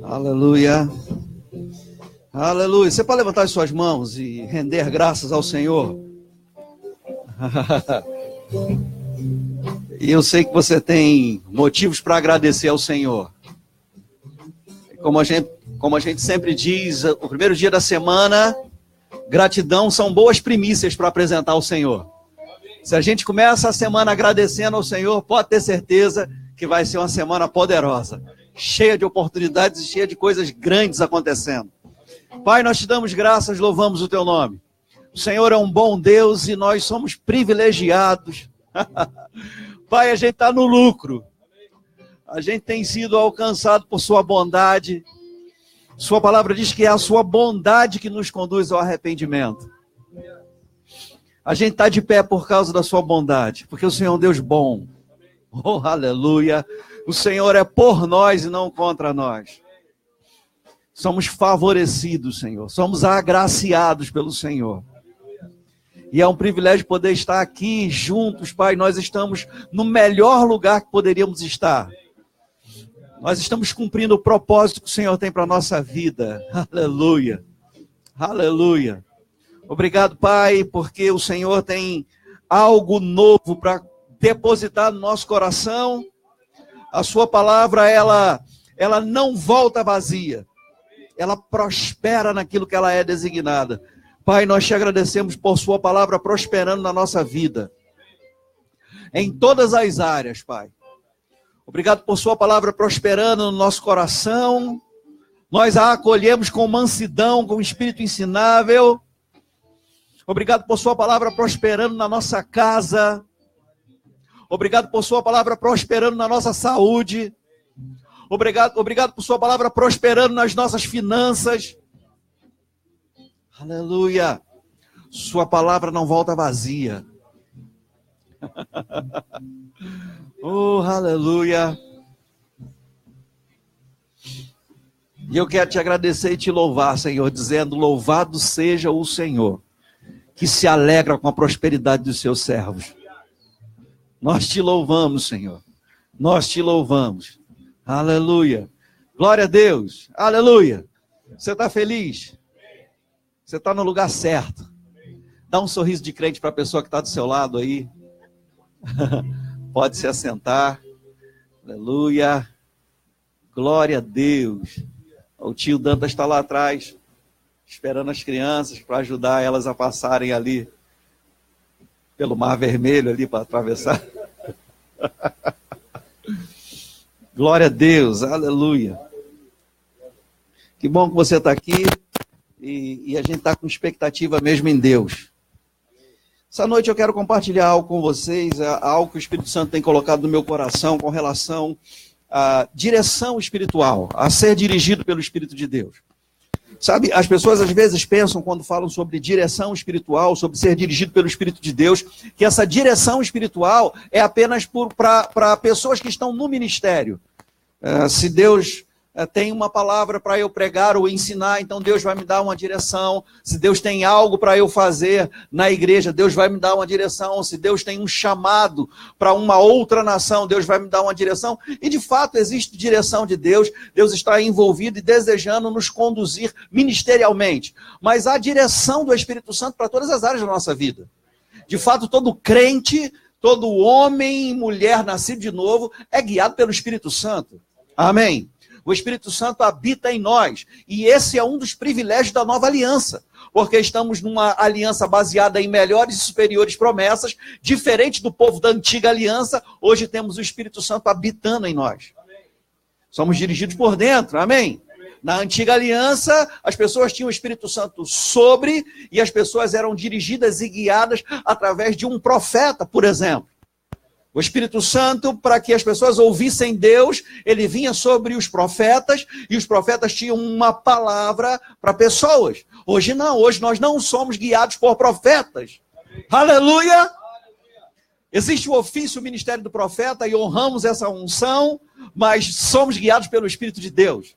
Aleluia. Aleluia. Você pode levantar as suas mãos e render graças ao Senhor. E eu sei que você tem motivos para agradecer ao Senhor. Como a gente sempre diz, o primeiro dia da semana, gratidão são boas primícias para apresentar ao Senhor. Se a gente começa a semana agradecendo ao Senhor, pode ter certeza que vai ser uma semana poderosa, cheia de oportunidades e cheia de coisas grandes acontecendo. Pai, nós te damos graças, louvamos o teu nome. O Senhor é um bom Deus e nós somos privilegiados. Pai, a gente está no lucro. A gente tem sido alcançado por sua bondade. Sua palavra diz que é a sua bondade que nos conduz ao arrependimento. A gente está de pé por causa da sua bondade, porque o Senhor é um Deus bom. Oh, aleluia. O Senhor é por nós e não contra nós. Somos favorecidos, Senhor. Somos agraciados pelo Senhor. E é um privilégio poder estar aqui juntos, Pai. Nós estamos no melhor lugar que poderíamos estar. Nós estamos cumprindo o propósito que o Senhor tem para a nossa vida. Aleluia. Aleluia. Obrigado, Pai, porque o Senhor tem algo novo para depositar no nosso coração. A sua palavra, ela não volta vazia. Ela prospera naquilo que ela é designada. Pai, nós te agradecemos por sua palavra prosperando na nossa vida. Em todas as áreas, Pai. Obrigado por sua palavra prosperando no nosso coração. Nós a acolhemos com mansidão, com espírito ensinável. Obrigado por sua palavra prosperando na nossa casa. Obrigado por sua palavra prosperando na nossa saúde. Obrigado por sua palavra prosperando nas nossas finanças. Aleluia. Sua palavra não volta vazia. Oh, aleluia. E eu quero te agradecer e te louvar, Senhor, dizendo: louvado seja o Senhor, que se alegra com a prosperidade dos seus servos. Nós te louvamos, Senhor. Nós te louvamos. Aleluia. Glória a Deus. Aleluia. Você está feliz? Você está no lugar certo. Dá um sorriso de crente para a pessoa que está do seu lado aí. Pode se assentar. Aleluia. Glória a Deus. O tio Dantas está lá atrás, esperando as crianças para ajudar elas a passarem ali pelo Mar Vermelho ali para atravessar. Glória a Deus, aleluia. Que bom que você está aqui e a gente está com expectativa mesmo em Deus. Essa noite eu quero compartilhar algo com vocês, algo que o Espírito Santo tem colocado no meu coração com relação à direção espiritual, a ser dirigido pelo Espírito de Deus. Sabe, as pessoas às vezes pensam, quando falam sobre direção espiritual, sobre ser dirigido pelo Espírito de Deus, que essa direção espiritual é apenas para pessoas que estão no ministério. Se Deus tem uma palavra para eu pregar ou ensinar, então Deus vai me dar uma direção. Se Deus tem algo para eu fazer na igreja, Deus vai me dar uma direção. Se Deus tem um chamado para uma outra nação, Deus vai me dar uma direção. E de fato existe direção de Deus. Deus está envolvido e desejando nos conduzir ministerialmente. Mas há direção do Espírito Santo para todas as áreas da nossa vida. De fato, todo crente, todo homem e mulher nascido de novo é guiado pelo Espírito Santo. Amém? O Espírito Santo habita em nós. E esse é um dos privilégios da nova aliança. Porque estamos numa aliança baseada em melhores e superiores promessas. Diferente do povo da antiga aliança, hoje temos o Espírito Santo habitando em nós. Somos dirigidos por dentro, amém? Na antiga aliança, as pessoas tinham o Espírito Santo sobre, e as pessoas eram dirigidas e guiadas através de um profeta, por exemplo. O Espírito Santo, para que as pessoas ouvissem Deus, ele vinha sobre os profetas, e os profetas tinham uma palavra para pessoas. Hoje não, hoje nós não somos guiados por profetas. Aleluia! Existe o ofício, o ministério do profeta, e honramos essa unção, mas somos guiados pelo Espírito de Deus.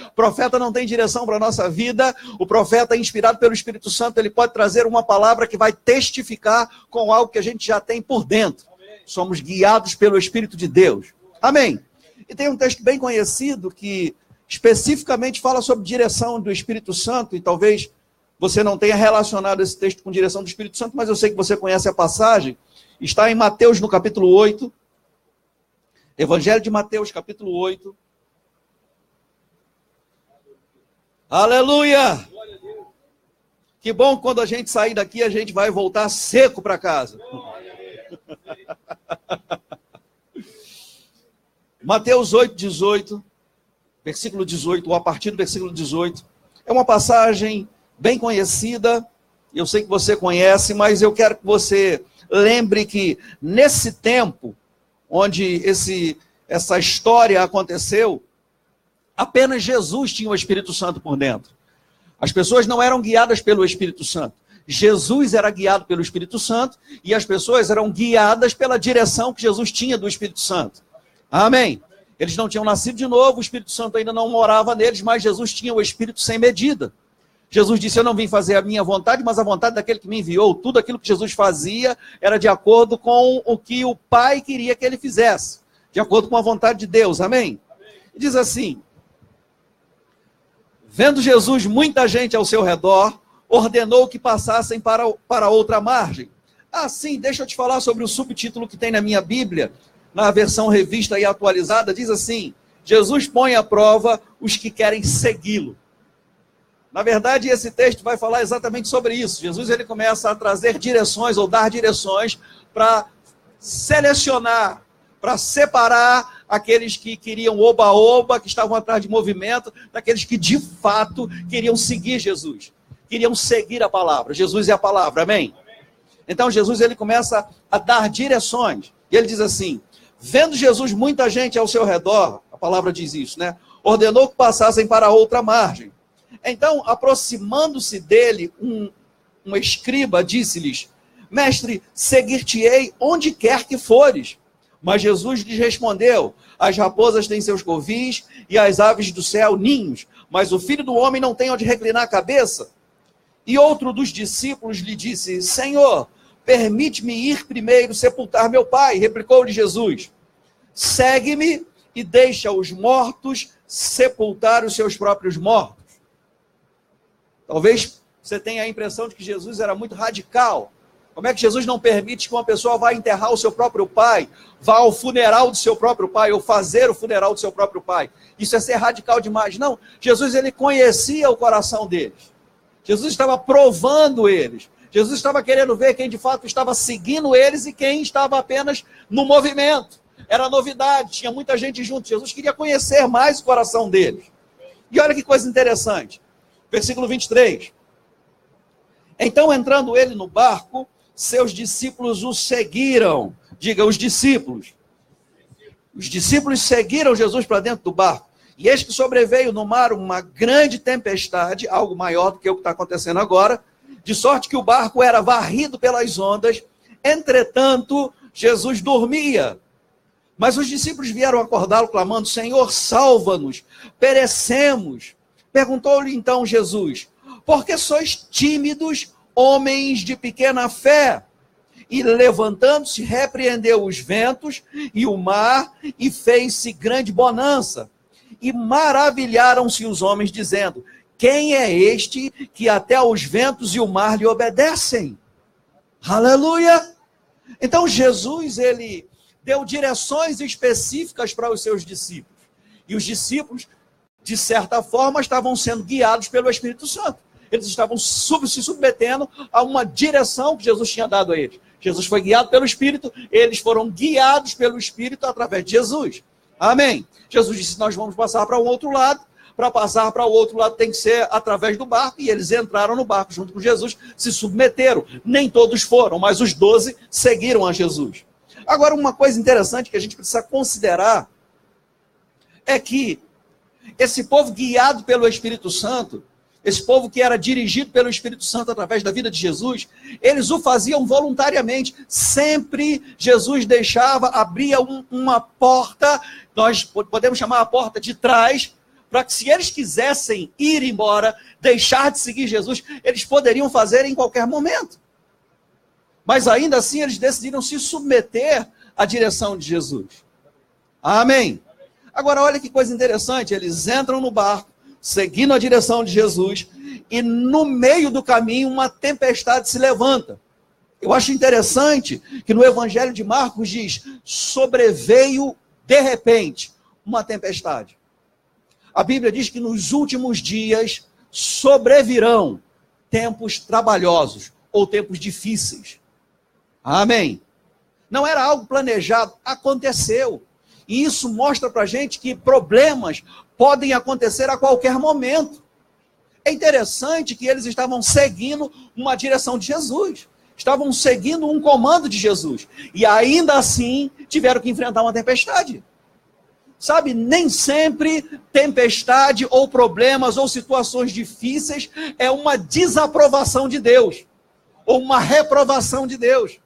O profeta não tem direção para a nossa vida. O profeta, inspirado pelo Espírito Santo, ele pode trazer uma palavra que vai testificar com algo que a gente já tem por dentro. Somos guiados pelo Espírito de Deus. Amém. E tem um texto bem conhecido que especificamente fala sobre direção do Espírito Santo, e talvez você não tenha relacionado esse texto com direção do Espírito Santo, mas eu sei que você conhece a passagem. Está em Mateus, no capítulo 8. Evangelho de Mateus, capítulo 8. Aleluia! Que bom que quando a gente sair daqui, a gente vai voltar seco para casa. Mateus 8, 18, versículo 18, ou a partir do versículo 18. É uma passagem bem conhecida, eu sei que você conhece, mas eu quero que você lembre que nesse tempo, onde essa história aconteceu, apenas Jesus tinha o Espírito Santo por dentro. As pessoas não eram guiadas pelo Espírito Santo. Jesus era guiado pelo Espírito Santo e as pessoas eram guiadas pela direção que Jesus tinha do Espírito Santo. Amém? Eles não tinham nascido de novo, o Espírito Santo ainda não morava neles, mas Jesus tinha o Espírito sem medida. Jesus disse, eu não vim fazer a minha vontade, mas a vontade daquele que me enviou. Tudo aquilo que Jesus fazia era de acordo com o que o Pai queria que ele fizesse. De acordo com a vontade de Deus. Amém? E diz assim, vendo Jesus muita gente ao seu redor, ordenou que passassem para outra margem. Sim, deixa eu te falar sobre o subtítulo que tem na minha Bíblia, na versão revista e atualizada, diz assim, Jesus põe à prova os que querem segui-lo. Na verdade, esse texto vai falar exatamente sobre isso. Jesus ele começa a trazer direções, ou dar direções, para selecionar, para separar aqueles que queriam oba-oba, que estavam atrás de movimento, daqueles que de fato queriam seguir Jesus, queriam seguir a palavra. Jesus é a palavra, amém? Então Jesus ele começa a dar direções, e ele diz assim, vendo Jesus muita gente ao seu redor, a palavra diz isso, né? Ordenou que passassem para outra margem. Então, aproximando-se dele, um escriba disse-lhes, mestre, seguir-te-ei onde quer que fores. Mas Jesus lhes respondeu, as raposas têm seus covis e as aves do céu ninhos, mas o Filho do Homem não tem onde reclinar a cabeça. E outro dos discípulos lhe disse, Senhor, permite-me ir primeiro sepultar meu pai. Replicou-lhe Jesus, segue-me e deixa os mortos sepultar os seus próprios mortos. Talvez você tenha a impressão de que Jesus era muito radical. Como é que Jesus não permite que uma pessoa vá enterrar o seu próprio pai, vá ao funeral do seu próprio pai, ou fazer o funeral do seu próprio pai? Isso é ser radical demais. Não, Jesus ele conhecia o coração deles. Jesus estava provando eles. Jesus estava querendo ver quem de fato estava seguindo eles e quem estava apenas no movimento. Era novidade, tinha muita gente junto. Jesus queria conhecer mais o coração deles. E olha que coisa interessante. Versículo 23. Então, entrando ele no barco, seus discípulos o seguiram. Diga, os discípulos. Os discípulos seguiram Jesus para dentro do barco. E eis que sobreveio no mar uma grande tempestade, algo maior do que o que está acontecendo agora, de sorte que o barco era varrido pelas ondas. Entretanto, Jesus dormia. Mas os discípulos vieram acordá-lo, clamando, Senhor, salva-nos, perecemos. Perguntou-lhe então Jesus, por que sois tímidos, homens de pequena fé? E levantando-se, repreendeu os ventos e o mar, e fez-se grande bonança. E maravilharam-se os homens, dizendo, quem é este que até os ventos e o mar lhe obedecem? Aleluia! Então Jesus, ele deu direções específicas para os seus discípulos. E os discípulos, de certa forma, estavam sendo guiados pelo Espírito Santo. Eles estavam se submetendo a uma direção que Jesus tinha dado a eles. Jesus foi guiado pelo Espírito, eles foram guiados pelo Espírito através de Jesus. Amém? Jesus disse, nós vamos passar para o outro lado. Para passar para o outro lado tem que ser através do barco. E eles entraram no barco junto com Jesus, se submeteram. Nem todos foram, mas os 12 seguiram a Jesus. Agora, uma coisa interessante que a gente precisa considerar é que esse povo guiado pelo Espírito Santo, esse povo que era dirigido pelo Espírito Santo através da vida de Jesus, eles o faziam voluntariamente. Sempre Jesus deixava, abria uma porta, nós podemos chamar a porta de trás, para que se eles quisessem ir embora, deixar de seguir Jesus, eles poderiam fazer em qualquer momento. Mas ainda assim eles decidiram se submeter à direção de Jesus. Amém. Agora, olha que coisa interessante, eles entram no barco, seguindo a direção de Jesus, e no meio do caminho uma tempestade se levanta. Eu acho interessante que no Evangelho de Marcos diz, sobreveio de repente uma tempestade. A Bíblia diz que nos últimos dias sobrevirão tempos trabalhosos ou tempos difíceis. Amém. Não era algo planejado, aconteceu. E isso mostra para a gente que problemas podem acontecer a qualquer momento. É interessante que eles estavam seguindo uma direção de Jesus. Estavam seguindo um comando de Jesus. E ainda assim tiveram que enfrentar uma tempestade. Sabe, nem sempre tempestade ou problemas ou situações difíceis é uma desaprovação de Deus. Ou uma reprovação de Deus.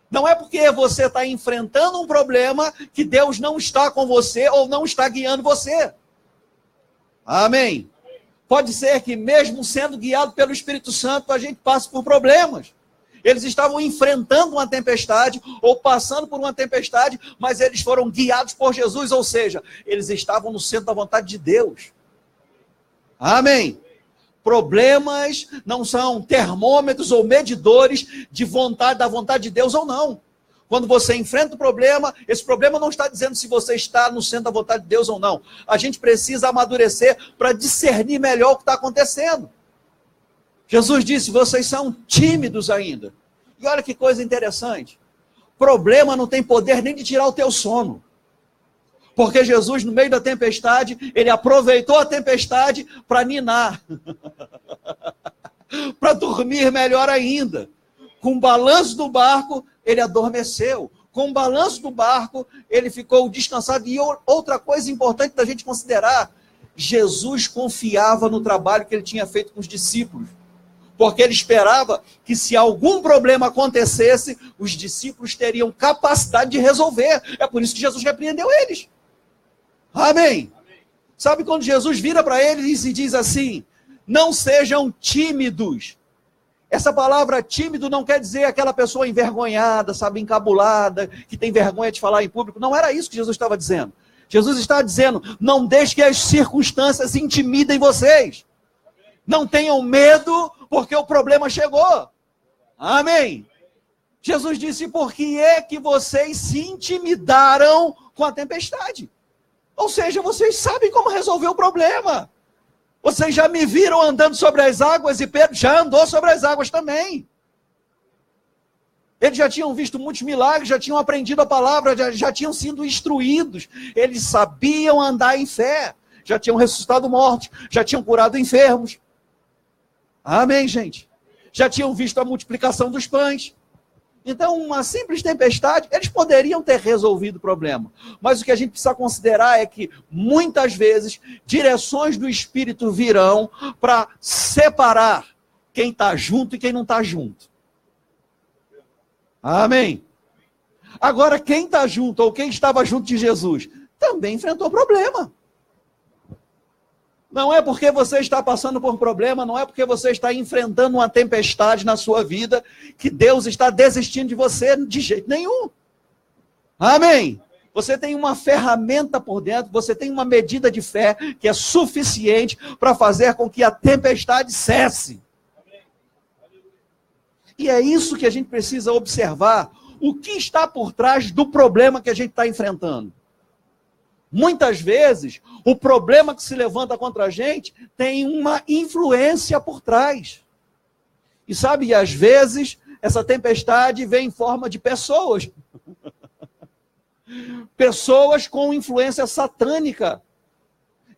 Não é porque você está enfrentando um problema que Deus não está com você ou não está guiando você. Amém. Pode ser que mesmo sendo guiado pelo Espírito Santo, a gente passe por problemas. Eles estavam enfrentando uma tempestade ou passando por uma tempestade, mas eles foram guiados por Jesus, ou seja, eles estavam no centro da vontade de Deus. Amém. Problemas não são termômetros ou medidores de vontade, da vontade de Deus ou não. Quando você enfrenta o problema, esse problema não está dizendo se você está no centro da vontade de Deus ou não. A gente precisa amadurecer para discernir melhor o que está acontecendo. Jesus disse, vocês são tímidos ainda. E olha que coisa interessante. Problema não tem poder nem de tirar o teu sono. Porque Jesus, no meio da tempestade, ele aproveitou a tempestade para ninar. Para dormir melhor ainda. Com o balanço do barco, ele adormeceu. Com o balanço do barco, ele ficou descansado. E outra coisa importante da gente considerar, Jesus confiava no trabalho que ele tinha feito com os discípulos. Porque ele esperava que se algum problema acontecesse, os discípulos teriam capacidade de resolver. É por isso que Jesus repreendeu eles. Amém. Sabe quando Jesus vira para eles e diz assim, não sejam tímidos. Essa palavra tímido não quer dizer aquela pessoa envergonhada, sabe, encabulada, que tem vergonha de falar em público. Não era isso que Jesus estava dizendo. Jesus está dizendo, não deixe que as circunstâncias intimidem vocês. Não tenham medo, porque o problema chegou. Amém. Jesus disse, por que é que vocês se intimidaram com a tempestade? Ou seja, vocês sabem como resolver o problema. Vocês já me viram andando sobre as águas e Pedro já andou sobre as águas também. Eles já tinham visto muitos milagres, já tinham aprendido a palavra, já tinham sido instruídos. Eles sabiam andar em fé. Já tinham ressuscitado mortos, já tinham curado enfermos. Amém, gente? Já tinham visto a multiplicação dos pães. Então, uma simples tempestade, eles poderiam ter resolvido o problema. Mas o que a gente precisa considerar é que, muitas vezes, direções do Espírito virão para separar quem está junto e quem não está junto. Amém? Agora, quem está junto ou quem estava junto de Jesus, também enfrentou problema. Não é porque você está passando por um problema, não é porque você está enfrentando uma tempestade na sua vida, que Deus está desistindo de você de jeito nenhum. Amém? Você tem uma ferramenta por dentro, você tem uma medida de fé que é suficiente para fazer com que a tempestade cesse. E é isso que a gente precisa observar, o que está por trás do problema que a gente está enfrentando. Muitas vezes, o problema que se levanta contra a gente tem uma influência por trás. E sabe, às vezes, essa tempestade vem em forma de pessoas. Pessoas com influência satânica.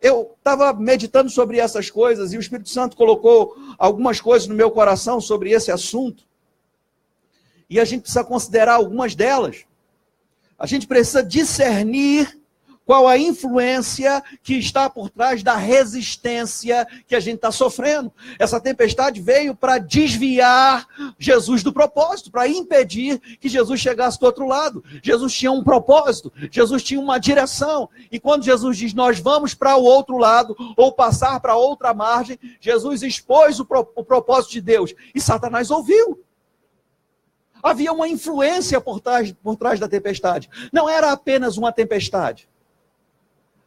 Eu estava meditando sobre essas coisas e o Espírito Santo colocou algumas coisas no meu coração sobre esse assunto. E a gente precisa considerar algumas delas. A gente precisa discernir qual a influência que está por trás da resistência que a gente está sofrendo. Essa tempestade veio para desviar Jesus do propósito, para impedir que Jesus chegasse do outro lado. Jesus tinha um propósito, Jesus tinha uma direção. E quando Jesus diz, nós vamos para o outro lado, ou passar para outra margem, Jesus expôs o propósito de Deus. E Satanás ouviu. Havia uma influência por trás da tempestade. Não era apenas uma tempestade.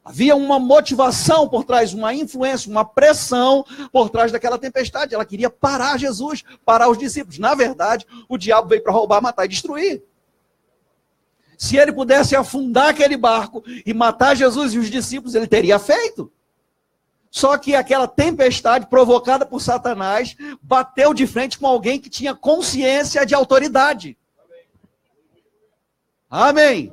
Havia uma motivação por trás, uma influência, uma pressão por trás daquela tempestade. Ela queria parar Jesus, parar os discípulos. Na verdade, o diabo veio para roubar, matar e destruir. Se ele pudesse afundar aquele barco e matar Jesus e os discípulos, ele teria feito. Só que aquela tempestade provocada por Satanás bateu de frente com alguém que tinha consciência de autoridade. Amém.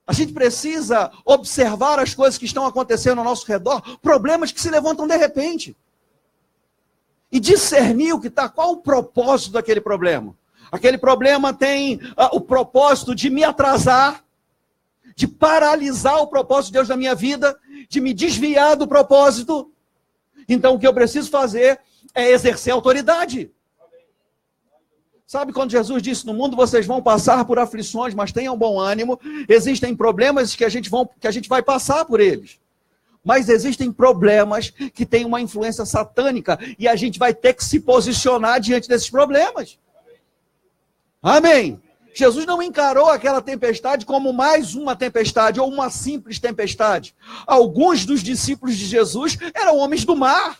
A gente precisa observar as coisas que estão acontecendo ao nosso redor, problemas que se levantam de repente. E discernir o que está, qual o propósito daquele problema. Aquele problema tem o propósito de me atrasar, de paralisar o propósito de Deus na minha vida, de me desviar do propósito. Então o que eu preciso fazer é exercer autoridade. Sabe quando Jesus disse, no mundo vocês vão passar por aflições, mas tenham bom ânimo. Existem problemas que a gente vai passar por eles. Mas existem problemas que têm uma influência satânica e a gente vai ter que se posicionar diante desses problemas. Amém. Jesus não encarou aquela tempestade como mais uma tempestade ou uma simples tempestade. Alguns dos discípulos de Jesus eram homens do mar.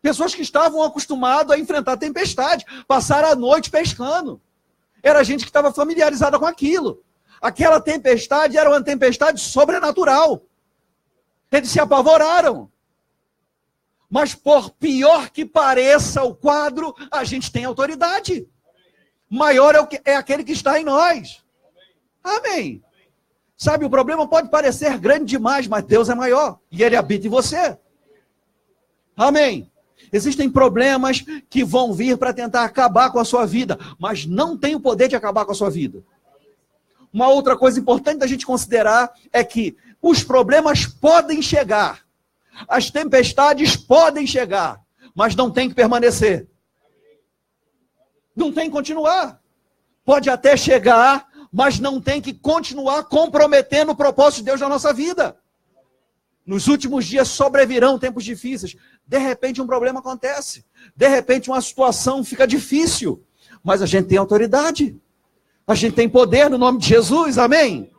Pessoas que estavam acostumadas a enfrentar tempestade, passar a noite pescando. Era gente que estava familiarizada com aquilo. Aquela tempestade era uma tempestade sobrenatural. Eles se apavoraram. Mas por pior que pareça o quadro, a gente tem autoridade. Maior é aquele que está em nós. Amém. Sabe, o problema pode parecer grande demais, mas Deus é maior. E Ele habita em você. Amém. Existem problemas que vão vir para tentar acabar com a sua vida, mas não tem o poder de acabar com a sua vida. Uma outra coisa importante da gente considerar é que os problemas podem chegar, as tempestades podem chegar, mas não tem que permanecer. Não tem que continuar. Pode até chegar, mas não tem que continuar comprometendo o propósito de Deus na nossa vida. Nos últimos dias sobrevirão tempos difíceis. De repente um problema acontece. De repente uma situação fica difícil. Mas a gente tem autoridade. A gente tem poder no nome de Jesus. Amém?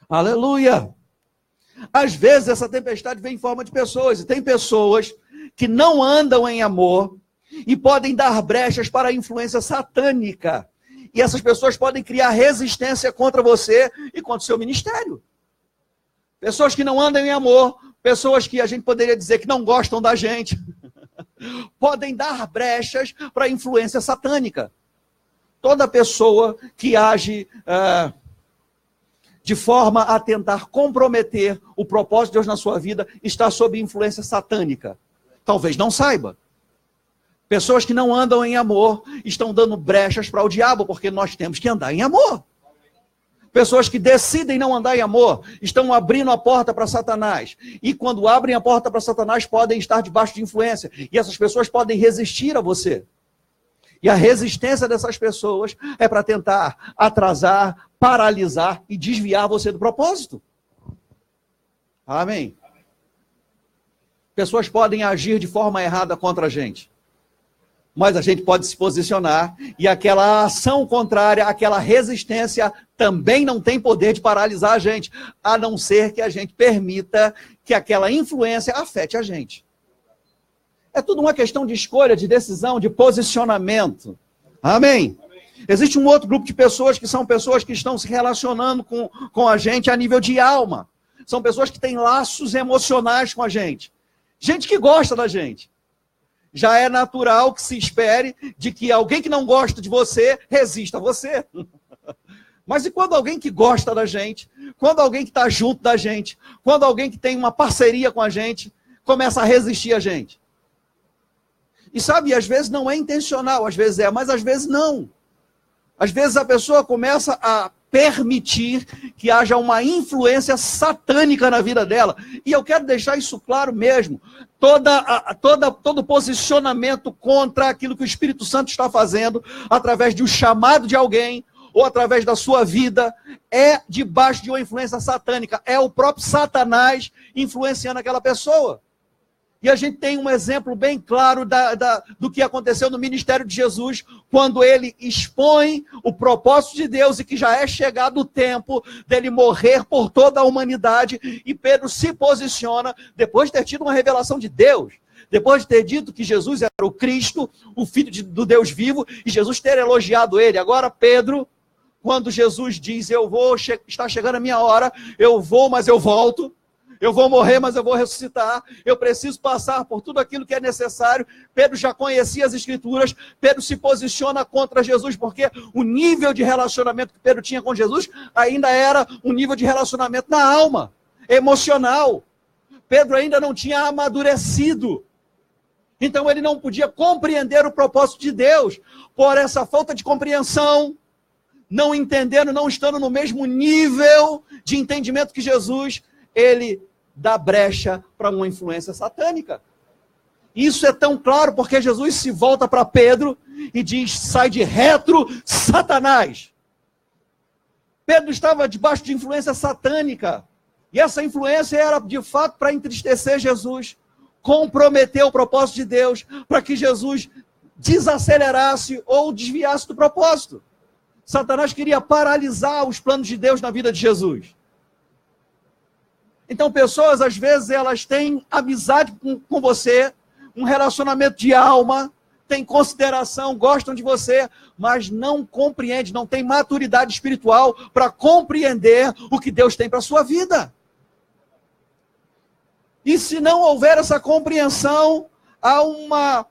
Aleluia. Às vezes essa tempestade vem em forma de pessoas. E tem pessoas que não andam em amor e podem dar brechas para a influência satânica. E essas pessoas podem criar resistência contra você e contra o seu ministério. Pessoas que não andam em amor, pessoas que a gente poderia dizer que não gostam da gente, podem dar brechas para a influência satânica. Toda pessoa que age de forma a tentar comprometer o propósito de Deus na sua vida está sob influência satânica. Talvez não saiba. Pessoas que não andam em amor estão dando brechas para o diabo, porque nós temos que andar em amor. Pessoas que decidem não andar em amor estão abrindo a porta para Satanás. E quando abrem a porta para Satanás, podem estar debaixo de influência. E essas pessoas podem resistir a você. E a resistência dessas pessoas é para tentar atrasar, paralisar e desviar você do propósito. Amém? Pessoas podem agir de forma errada contra a gente. Mas a gente pode se posicionar e aquela ação contrária, aquela resistência também não tem poder de paralisar a gente, a não ser que a gente permita que aquela influência afete a gente. É tudo uma questão de escolha, de decisão, de posicionamento. Amém? Existe um outro grupo de pessoas que são pessoas que estão se relacionando com a gente a nível de alma. São pessoas que têm laços emocionais com a gente. Gente que gosta da gente. Já é natural que se espere de que alguém que não gosta de você resista a você. Mas e quando alguém que gosta da gente, quando alguém que está junto da gente, quando alguém que tem uma parceria com a gente, começa a resistir a gente? E sabe, às vezes não é intencional, às vezes é, mas às vezes não. Às vezes a pessoa começa a permitir que haja uma influência satânica na vida dela. E eu quero deixar isso claro mesmo. Todo posicionamento contra aquilo que o Espírito Santo está fazendo, através de um chamado de alguém, ou através da sua vida, é debaixo de uma influência satânica. É o próprio Satanás influenciando aquela pessoa. E a gente tem um exemplo bem claro do que aconteceu no ministério de Jesus, quando ele expõe o propósito de Deus e que já é chegado o tempo dele morrer por toda a humanidade. E Pedro se posiciona, depois de ter tido uma revelação de Deus, depois de ter dito que Jesus era o Cristo, o Filho do Deus vivo, e Jesus ter elogiado ele. Agora Pedro, quando Jesus diz, está chegando a minha hora, eu vou, mas eu volto. Eu vou morrer, mas eu vou ressuscitar. Eu preciso passar por tudo aquilo que é necessário. Pedro já conhecia as Escrituras. Pedro se posiciona contra Jesus, porque o nível de relacionamento que Pedro tinha com Jesus ainda era um nível de relacionamento na alma, emocional. Pedro ainda não tinha amadurecido. Então ele não podia compreender o propósito de Deus. Por essa falta de compreensão, não entendendo, não estando no mesmo nível de entendimento que Jesus, ele dá brecha para uma influência satânica. Isso é tão claro porque Jesus se volta para Pedro e diz, sai de retro, Satanás. Pedro estava debaixo de influência satânica. E essa influência era de fato para entristecer Jesus, comprometer o propósito de Deus, para que Jesus desacelerasse ou desviasse do propósito. Satanás queria paralisar os planos de Deus na vida de Jesus. Então, pessoas, às vezes, elas têm amizade com você, um relacionamento de alma, têm consideração, gostam de você, mas não compreendem, não têm maturidade espiritual para compreender o que Deus tem para a sua vida. E se não houver essa compreensão, há uma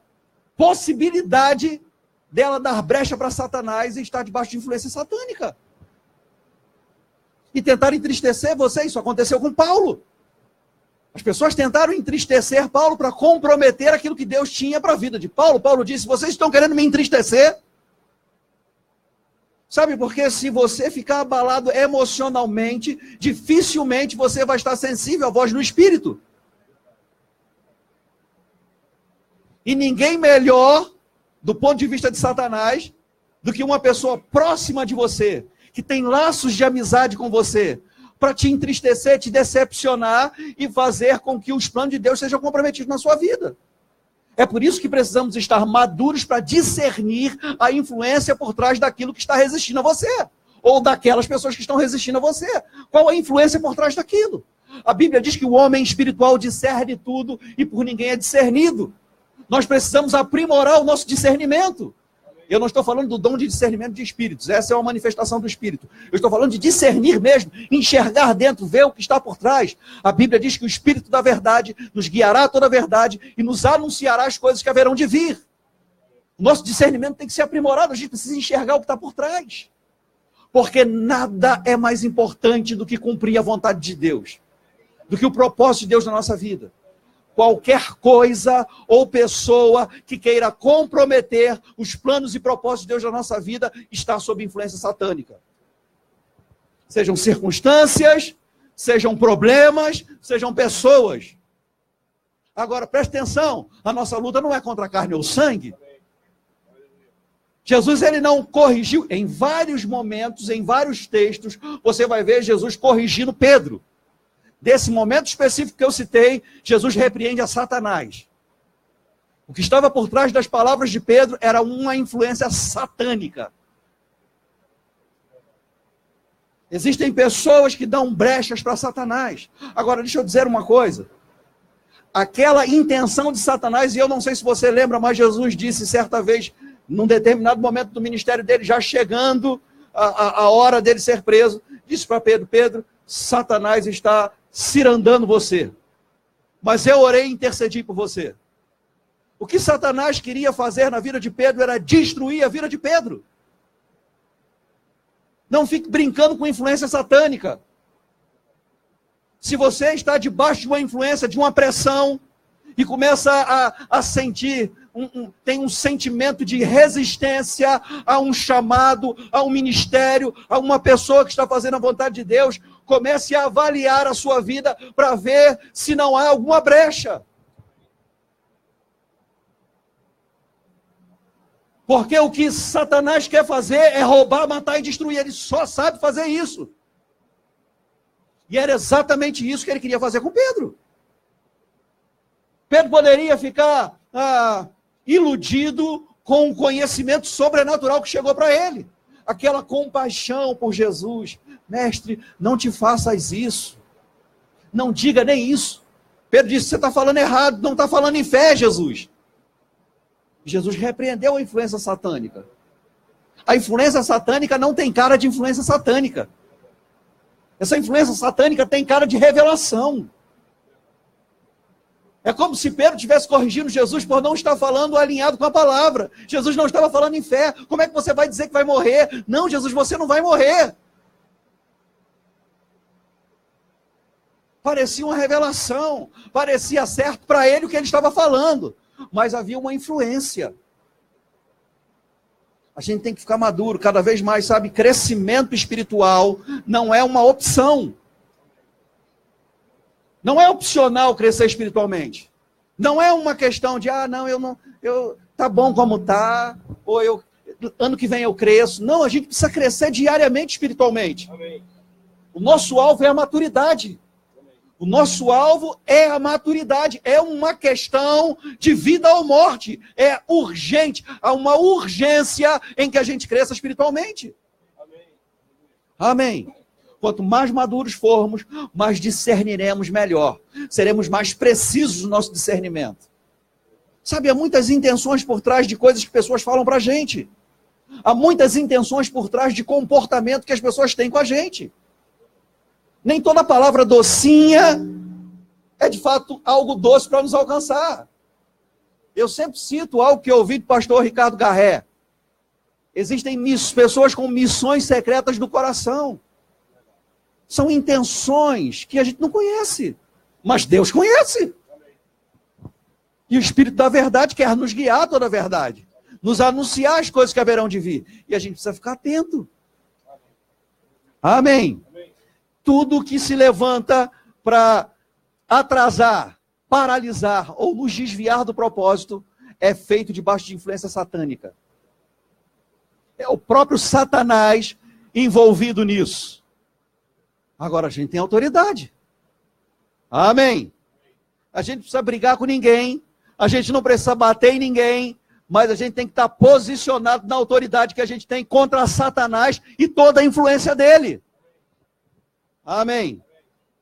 possibilidade dela dar brecha para Satanás e estar debaixo de influência satânica. E tentaram entristecer você, isso aconteceu com Paulo. As pessoas tentaram entristecer Paulo para comprometer aquilo que Deus tinha para a vida de Paulo. Paulo disse, vocês estão querendo me entristecer? Sabe por quê? Se você ficar abalado emocionalmente, dificilmente você vai estar sensível à voz do Espírito. E ninguém melhor, do ponto de vista de Satanás, do que uma pessoa próxima de você, que tem laços de amizade com você, para te entristecer, te decepcionar e fazer com que os planos de Deus sejam comprometidos na sua vida. É por isso que precisamos estar maduros para discernir a influência por trás daquilo que está resistindo a você, ou daquelas pessoas que estão resistindo a você. Qual a influência por trás daquilo? A Bíblia diz que o homem espiritual discerne tudo e por ninguém é discernido. Nós precisamos aprimorar o nosso discernimento. Eu não estou falando do dom de discernimento de espíritos, essa é uma manifestação do espírito. Eu estou falando de discernir mesmo, enxergar dentro, ver o que está por trás. A Bíblia diz que o Espírito da verdade nos guiará a toda a verdade e nos anunciará as coisas que haverão de vir. O nosso discernimento tem que ser aprimorado, a gente precisa enxergar o que está por trás. Porque nada é mais importante do que cumprir a vontade de Deus, do que o propósito de Deus na nossa vida. Qualquer coisa ou pessoa que queira comprometer os planos e propósitos de Deus na nossa vida está sob influência satânica. Sejam circunstâncias, sejam problemas, sejam pessoas. Agora, preste atenção, a nossa luta não é contra a carne ou sangue. Jesus, ele não corrigiu, em vários momentos, em vários textos, você vai ver Jesus corrigindo Pedro. Desse momento específico que eu citei, Jesus repreende a Satanás. O que estava por trás das palavras de Pedro era uma influência satânica. Existem pessoas que dão brechas para Satanás. Agora, deixa eu dizer uma coisa. Aquela intenção de Satanás, e eu não sei se você lembra, mas Jesus disse certa vez, num determinado momento do ministério dele, já chegando a hora dele ser preso, disse para Pedro, Pedro, Satanás está cirandando você. Mas eu orei e intercedi por você. O que Satanás queria fazer na vida de Pedro era destruir a vida de Pedro. Não fique brincando com influência satânica. Se você está debaixo de uma influência, de uma pressão, e começa a sentir, tem um sentimento de resistência a um chamado, a um ministério, a uma pessoa que está fazendo a vontade de Deus, comece a avaliar a sua vida para ver se não há alguma brecha. Porque o que Satanás quer fazer é roubar, matar e destruir. Ele só sabe fazer isso. E era exatamente isso que ele queria fazer com Pedro. Pedro poderia ficar iludido com o conhecimento sobrenatural que chegou para ele. Aquela compaixão por Jesus. Mestre, não te faças isso. Não diga nem isso. Pedro disse, você está falando errado, não está falando em fé, Jesus. Jesus repreendeu a influência satânica. A influência satânica não tem cara de influência satânica. Essa influência satânica tem cara de revelação. É como se Pedro estivesse corrigindo Jesus por não estar falando alinhado com a palavra. Jesus não estava falando em fé. Como é que você vai dizer que vai morrer? Não, Jesus, você não vai morrer. Parecia uma revelação. Parecia certo para ele o que ele estava falando. Mas havia uma influência. A gente tem que ficar maduro cada vez mais, sabe? Crescimento espiritual não é uma opção. Não é opcional crescer espiritualmente. Não é uma questão de, tá bom como tá, ou ano que vem eu cresço. Não, a gente precisa crescer diariamente espiritualmente. Amém. O nosso alvo é a maturidade. O nosso alvo é a maturidade. É uma questão de vida ou morte. É urgente. Há uma urgência em que a gente cresça espiritualmente. Amém. Amém. Quanto mais maduros formos, mais discerniremos melhor. Seremos mais precisos no nosso discernimento. Sabe, há muitas intenções por trás de coisas que pessoas falam para a gente. Há muitas intenções por trás de comportamento que as pessoas têm com a gente. Nem toda palavra docinha é de fato algo doce para nos alcançar. Eu sempre cito algo que eu ouvi do pastor Ricardo Garré. Existem pessoas com missões secretas do coração. São intenções que a gente não conhece, mas Deus conhece. E o Espírito da verdade quer nos guiar a toda a verdade, nos anunciar as coisas que haverão de vir. E a gente precisa ficar atento. Amém. Tudo que se levanta para atrasar, paralisar ou nos desviar do propósito é feito debaixo de influência satânica. É o próprio Satanás envolvido nisso. Agora a gente tem autoridade. Amém. A gente não precisa brigar com ninguém, a gente não precisa bater em ninguém, mas a gente tem que estar posicionado na autoridade que a gente tem contra Satanás e toda a influência dele. Amém.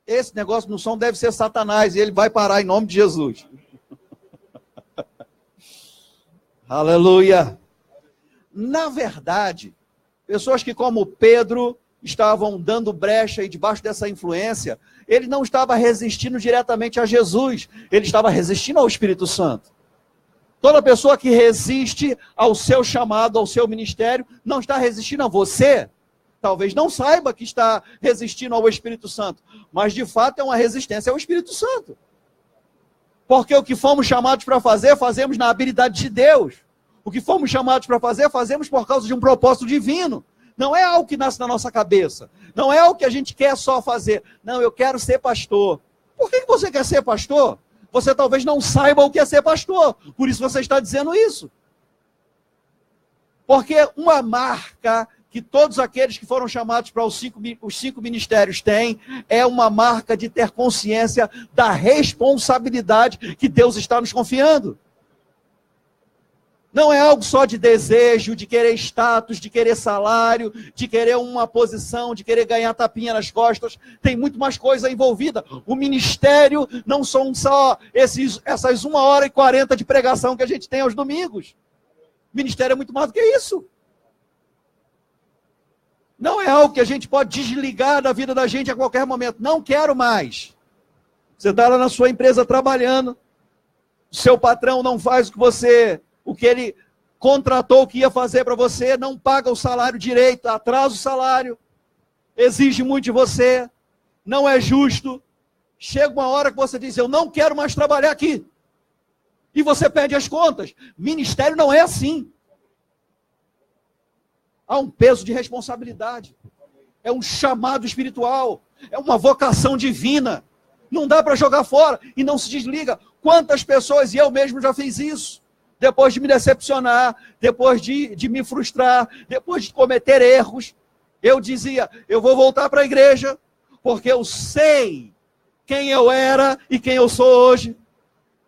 Esse negócio no som deve ser Satanás e ele vai parar em nome de Jesus. Aleluia. Na verdade, pessoas que como Pedro estavam dando brecha e debaixo dessa influência, ele não estava resistindo diretamente a Jesus, ele estava resistindo ao Espírito Santo. Toda pessoa que resiste ao seu chamado, ao seu ministério, não está resistindo a você. Talvez não saiba que está resistindo ao Espírito Santo, mas de fato é uma resistência ao Espírito Santo. Porque o que fomos chamados para fazer, fazemos na habilidade de Deus. O que fomos chamados para fazer, fazemos por causa de um propósito divino. Não é algo que nasce na nossa cabeça. Não é algo que a gente quer só fazer. Não, eu quero ser pastor. Por que você quer ser pastor? Você talvez não saiba o que é ser pastor. Por isso você está dizendo isso. Porque uma marca que todos aqueles que foram chamados para os cinco ministérios têm, é uma marca de ter consciência da responsabilidade que Deus está nos confiando. Não é algo só de desejo, de querer status, de querer salário, de querer uma posição, de querer ganhar tapinha nas costas. Tem muito mais coisa envolvida. O ministério não são só essas 1h40 de pregação que a gente tem aos domingos. O ministério é muito mais do que isso. Não é algo que a gente pode desligar da vida da gente a qualquer momento. Não quero mais. Você está lá na sua empresa trabalhando, o seu patrão não faz o que ele contratou que ia fazer para você, não paga o salário direito, atrasa o salário, exige muito de você, não é justo. Chega uma hora que você diz, eu não quero mais trabalhar aqui. E você perde as contas. Ministério não é assim. Há um peso de responsabilidade. É um chamado espiritual. É uma vocação divina. Não dá para jogar fora e não se desliga. Quantas pessoas, e eu mesmo já fiz isso, depois de me decepcionar, depois de me frustrar, depois de cometer erros, eu dizia, eu vou voltar para a igreja, porque eu sei quem eu era e quem eu sou hoje.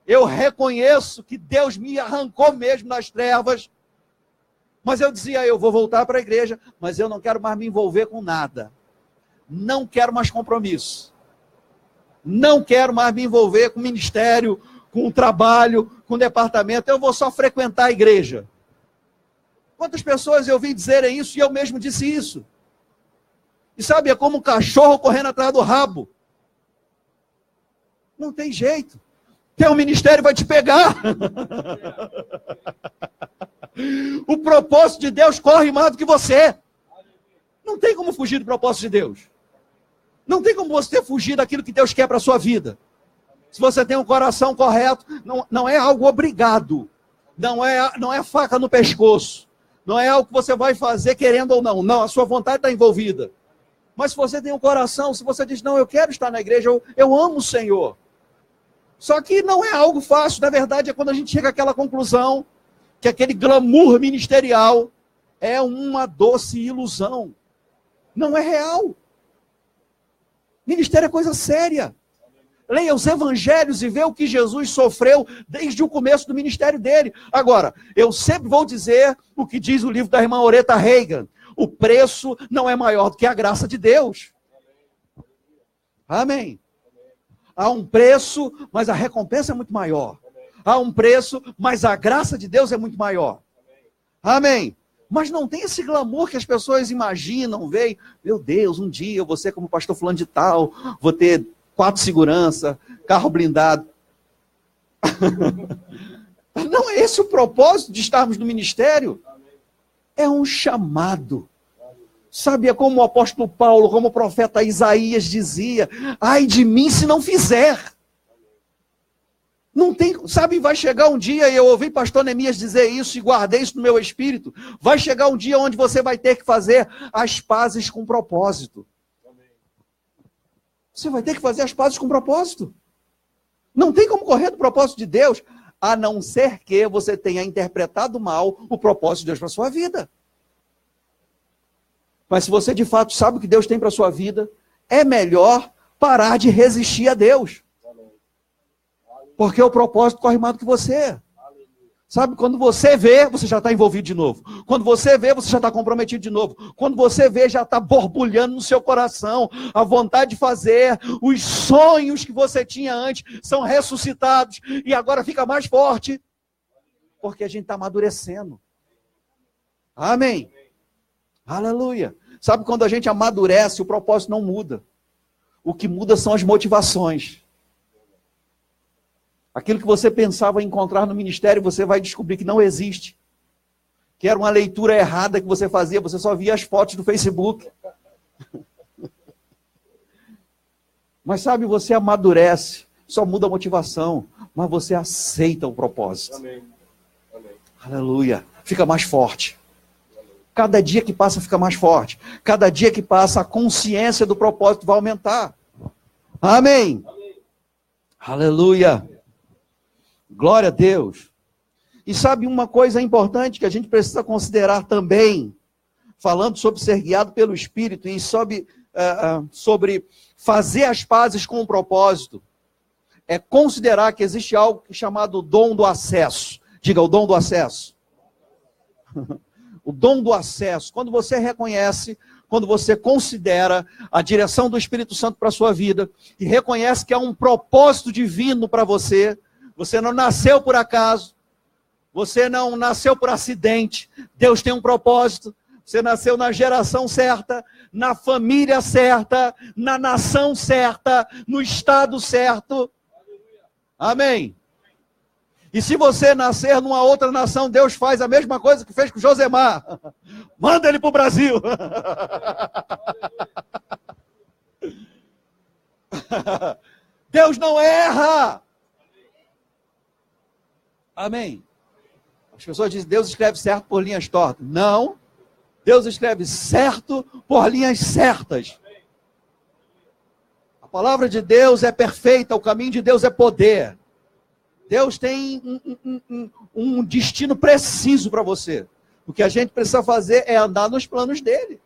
Eu reconheço que Deus me arrancou mesmo das trevas. Mas eu dizia, eu vou voltar para a igreja, mas eu não quero mais me envolver com nada. Não quero mais compromisso. Não quero mais me envolver com ministério, com trabalho, com departamento. Eu vou só frequentar a igreja. Quantas pessoas eu vi dizerem isso e eu mesmo disse isso? E sabe, é como um cachorro correndo atrás do rabo. Não tem jeito. Teu ministério vai te pegar. O propósito de Deus corre mais do que você. Não tem como fugir do propósito de Deus. Não tem como você fugir daquilo que Deus quer para a sua vida. Se você tem um coração correto, não é algo obrigado. Não é faca no pescoço. Não é algo que você vai fazer querendo ou não. Não, a sua vontade está envolvida. Mas se você tem um coração, se você diz, não, eu quero estar na igreja, eu amo o Senhor. Só que não é algo fácil. Na verdade, é quando a gente chega àquela conclusão que aquele glamour ministerial é uma doce ilusão. Não é real. Ministério é coisa séria. Leia os evangelhos e vê o que Jesus sofreu desde o começo do ministério dele. Agora, eu sempre vou dizer o que diz o livro da irmã Oreta Reagan. O preço não é maior do que a graça de Deus. Amém. Há um preço, mas a recompensa é muito maior. Há um preço, mas a graça de Deus é muito maior. Amém. Mas não tem esse glamour que as pessoas imaginam, veem. Meu Deus, um dia eu vou ser como o pastor fulano de tal, vou ter 4 segurança, carro blindado. Não é esse o propósito de estarmos no ministério? É um chamado. Sabe, é como o apóstolo Paulo, como o profeta Isaías dizia, ai de mim se não fizer. Não tem, sabe, vai chegar um dia, e eu ouvi pastor Neemias dizer isso e guardei isso no meu espírito, vai chegar um dia onde você vai ter que fazer as pazes com propósito. Você vai ter que fazer as pazes com propósito. Não tem como correr do propósito de Deus, a não ser que você tenha interpretado mal o propósito de Deus para a sua vida. Mas se você de fato sabe o que Deus tem para a sua vida, é melhor parar de resistir a Deus. Porque o propósito corre mais do que você. Sabe, quando você vê, você já está envolvido de novo. Quando você vê, você já está comprometido de novo. Quando você vê, já está borbulhando no seu coração. A vontade de fazer, os sonhos que você tinha antes são ressuscitados. E agora fica mais forte. Porque a gente está amadurecendo. Amém. Aleluia. Sabe, quando a gente amadurece, o propósito não muda. O que muda são as motivações. Aquilo que você pensava encontrar no ministério, você vai descobrir que não existe. Que era uma leitura errada que você fazia, você só via as fotos do Facebook. Mas sabe, você amadurece, só muda a motivação, mas você aceita o propósito. Amém. Amém. Aleluia. Fica mais forte. Cada dia que passa fica mais forte. Cada dia que passa a consciência do propósito vai aumentar. Amém. Amém. Aleluia. Glória a Deus. E sabe uma coisa importante que a gente precisa considerar também, falando sobre ser guiado pelo Espírito e sobre fazer as pazes com o propósito, é considerar que existe algo chamado dom do acesso. Diga, o dom do acesso. O dom do acesso. Quando você reconhece, quando você considera a direção do Espírito Santo para a sua vida e reconhece que há um propósito divino para você, você não nasceu por acaso, você não nasceu por acidente, Deus tem um propósito, você nasceu na geração certa, na família certa, na nação certa, no estado certo. Amém. E se você nascer numa outra nação, Deus faz a mesma coisa que fez com Josemar. Manda ele para o Brasil. Deus não erra. Amém. As pessoas dizem, Deus escreve certo por linhas tortas. Não. Deus escreve certo por linhas certas. A palavra de Deus é perfeita, o caminho de Deus é poder. Deus tem um destino preciso para você. O que a gente precisa fazer é andar nos planos dele.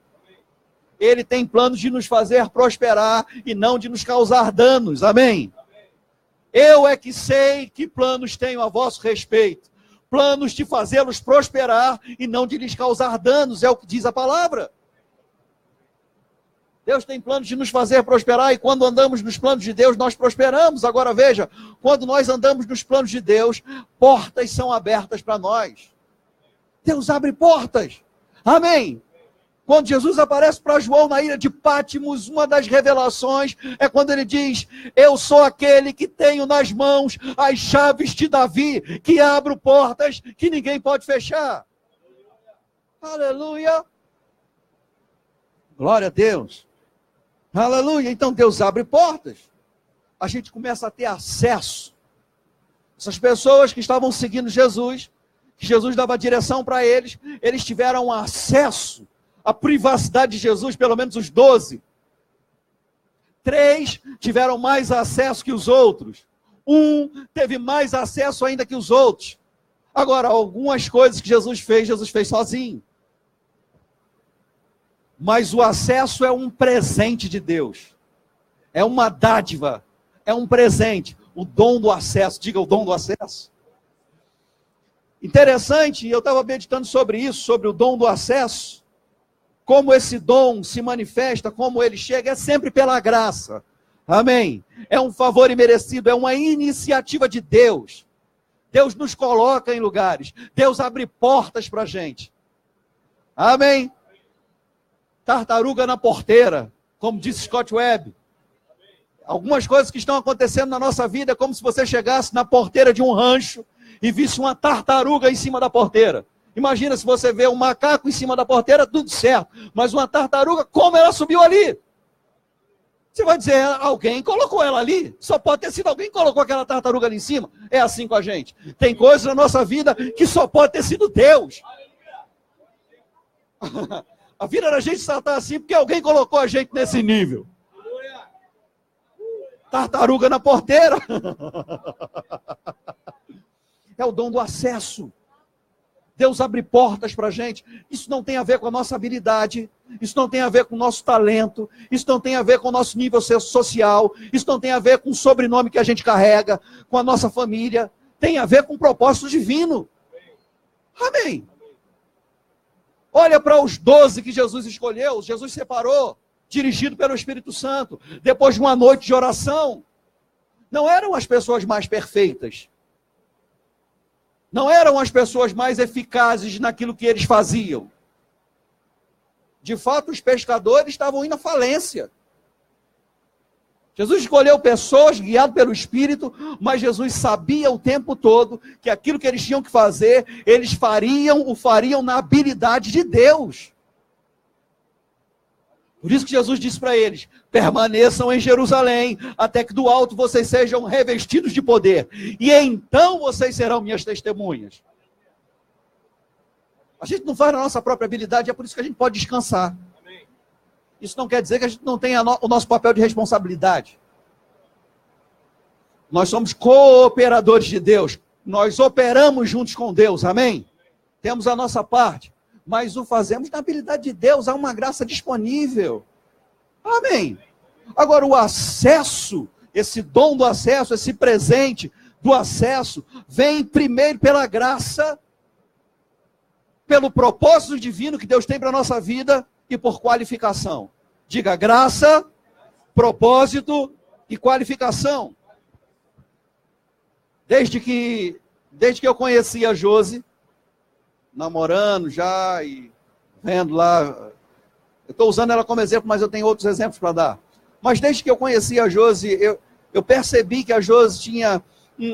Ele tem planos de nos fazer prosperar e não de nos causar danos. Amém? Eu é que sei que planos tenho a vosso respeito. Planos de fazê-los prosperar e não de lhes causar danos, é o que diz a palavra. Deus tem planos de nos fazer prosperar e quando andamos nos planos de Deus, nós prosperamos. Agora veja, quando nós andamos nos planos de Deus, portas são abertas para nós. Deus abre portas. Amém. Quando Jesus aparece para João na ilha de Pátimos, uma das revelações é quando ele diz: eu sou aquele que tenho nas mãos as chaves de Davi, que abro portas que ninguém pode fechar. Aleluia. Glória a Deus. Aleluia. Então Deus abre portas. A gente começa a ter acesso. Essas pessoas que estavam seguindo Jesus, que Jesus dava direção para eles, eles tiveram acesso à privacidade de Jesus, pelo menos os 12. 3 tiveram mais acesso que os outros. 1 teve mais acesso ainda que os outros. Agora, algumas coisas que Jesus fez sozinho. Mas o acesso é um presente de Deus. É uma dádiva. É um presente. O dom do acesso. Diga o dom do acesso. Interessante, eu estava meditando sobre isso, sobre o dom do acesso. Como esse dom se manifesta, como ele chega, é sempre pela graça. Amém? É um favor imerecido, é uma iniciativa de Deus. Deus nos coloca em lugares. Deus abre portas para a gente. Amém? Tartaruga na porteira, como disse Scott Webb. Algumas coisas que estão acontecendo na nossa vida é como se você chegasse na porteira de um rancho e visse uma tartaruga em cima da porteira. Imagina se você vê um macaco em cima da porteira, tudo certo. Mas uma tartaruga, como ela subiu ali? Você vai dizer, alguém colocou ela ali? Só pode ter sido alguém que colocou aquela tartaruga ali em cima. É assim com a gente. Tem coisas na nossa vida que só pode ter sido Deus. A vida da gente só está assim porque alguém colocou a gente nesse nível. Tartaruga na porteira. É o dom do acesso. Deus abre portas para a gente. Isso não tem a ver com a nossa habilidade. Isso não tem a ver com o nosso talento. Isso não tem a ver com o nosso nível social. Isso não tem a ver com o sobrenome que a gente carrega, com a nossa família. Tem a ver com o propósito divino. Amém. Olha para os 12 que Jesus escolheu. Jesus separou, dirigido pelo Espírito Santo, depois de uma noite de oração. Não eram as pessoas mais perfeitas. Não eram as pessoas mais eficazes naquilo que eles faziam. De fato, os pescadores estavam indo à falência. Jesus escolheu pessoas guiadas pelo Espírito, mas Jesus sabia o tempo todo que aquilo que eles tinham que fazer, eles fariam na habilidade de Deus. Por isso que Jesus disse para eles: permaneçam em Jerusalém, até que do alto vocês sejam revestidos de poder. E então vocês serão minhas testemunhas. A gente não faz na nossa própria habilidade, é por isso que a gente pode descansar. Isso não quer dizer que a gente não tenha o nosso papel de responsabilidade. Nós somos cooperadores de Deus. Nós operamos juntos com Deus, amém? Temos a nossa parte. Mas o fazemos na habilidade de Deus, há uma graça disponível. Amém. Agora, o acesso, esse dom do acesso, esse presente do acesso, vem primeiro pela graça, pelo propósito divino que Deus tem para a nossa vida e por qualificação. Diga graça, propósito e qualificação. Desde que eu conheci a Josi, namorando já e vendo lá, eu estou usando ela como exemplo, mas eu tenho outros exemplos para dar. Mas desde que eu conheci a Josi, eu percebi que a Josi tinha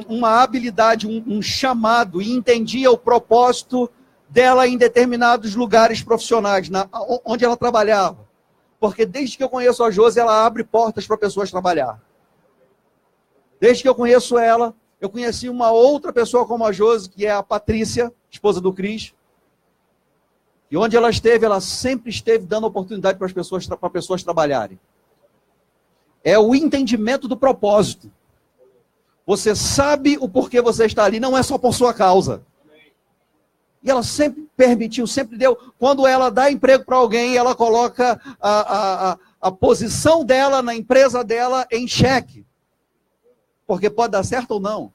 uma habilidade, um chamado, e entendia o propósito dela em determinados lugares profissionais, onde ela trabalhava. Porque desde que eu conheço a Josi, ela abre portas para pessoas trabalhar. Desde que eu conheço ela, eu conheci uma outra pessoa como a Josi, que é a Patrícia, esposa do Cris. E onde ela esteve, ela sempre esteve dando oportunidade para pessoas trabalharem. É o entendimento do propósito. Você sabe o porquê você está ali, não é só por sua causa. E ela sempre permitiu, sempre deu. Quando ela dá emprego para alguém, ela coloca a posição dela na empresa dela em xeque. porque pode dar certo ou não.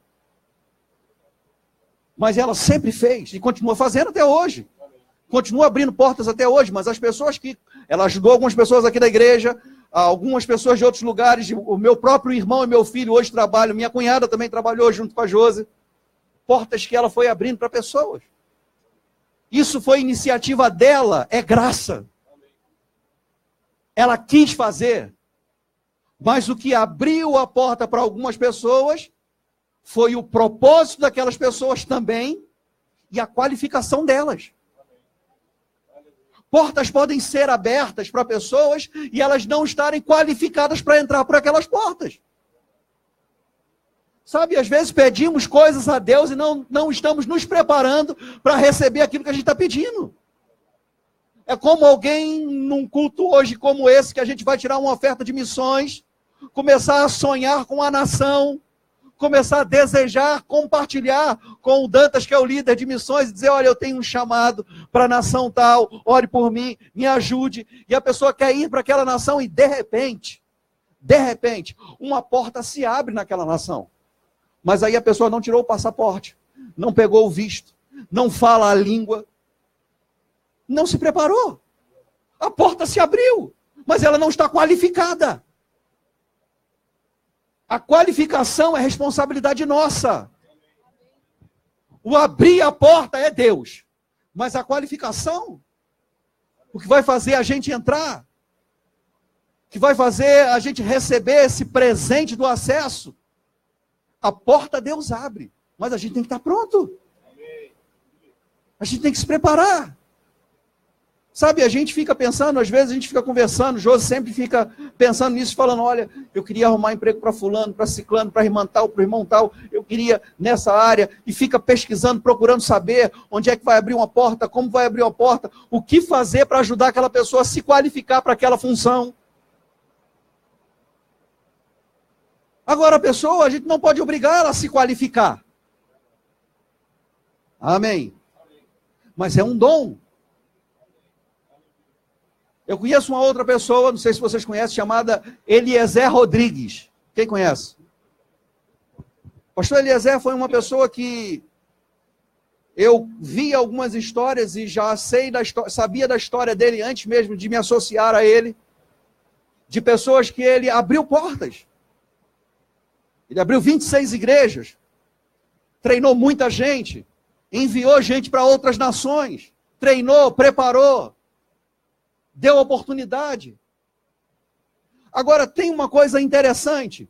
Mas ela sempre fez e continua fazendo até hoje. Continua abrindo portas até hoje, mas as pessoas que... Ela ajudou algumas pessoas aqui da igreja, algumas pessoas de outros lugares, o meu próprio irmão e meu filho hoje trabalham, minha cunhada também trabalhou junto com a Josi. Portas que ela foi abrindo para pessoas. Isso foi iniciativa dela, é graça. Ela quis fazer. Mas o que abriu a porta para algumas pessoas foi o propósito daquelas pessoas também e a qualificação delas. Portas podem ser abertas para pessoas e elas não estarem qualificadas para entrar por aquelas portas. Sabe, às vezes pedimos coisas a Deus e não estamos nos preparando para receber aquilo que a gente está pedindo. É como alguém num culto hoje como esse, que a gente vai tirar uma oferta de missões, começar a sonhar com a nação, começar a desejar compartilhar com o Dantas, que é o líder de missões, e dizer, olha, eu tenho um chamado para a nação tal, ore por mim, me ajude. E a pessoa quer ir para aquela nação e de repente, uma porta se abre naquela nação. Mas aí a pessoa não tirou o passaporte, não pegou o visto, não fala a língua, não se preparou. A porta se abriu, mas ela não está qualificada. A qualificação é responsabilidade nossa. O abrir a porta é Deus, mas a qualificação, o que vai fazer a gente entrar, que vai fazer a gente receber esse presente do acesso, a porta Deus abre, mas a gente tem que estar pronto. A gente tem que se preparar. Sabe, a gente fica pensando, às vezes a gente fica conversando, o Josi sempre fica pensando nisso, falando, olha, eu queria arrumar emprego para fulano, para ciclano, para irmã tal, para irmão tal, eu queria nessa área, e fica pesquisando, procurando saber onde é que vai abrir uma porta, como vai abrir uma porta, o que fazer para ajudar aquela pessoa a se qualificar para aquela função. Agora a pessoa, a gente não pode obrigar ela a se qualificar. Amém. Mas é um dom. Eu conheço uma outra pessoa, não sei se vocês conhecem, chamada Eliezer Rodrigues. Quem conhece? Pastor Eliezer foi uma pessoa que eu vi algumas histórias e já sabia da história dele antes mesmo de me associar a ele, de pessoas que ele abriu portas. Ele abriu 26 igrejas, treinou muita gente, enviou gente para outras nações, treinou, preparou, deu oportunidade. Agora, tem uma coisa interessante.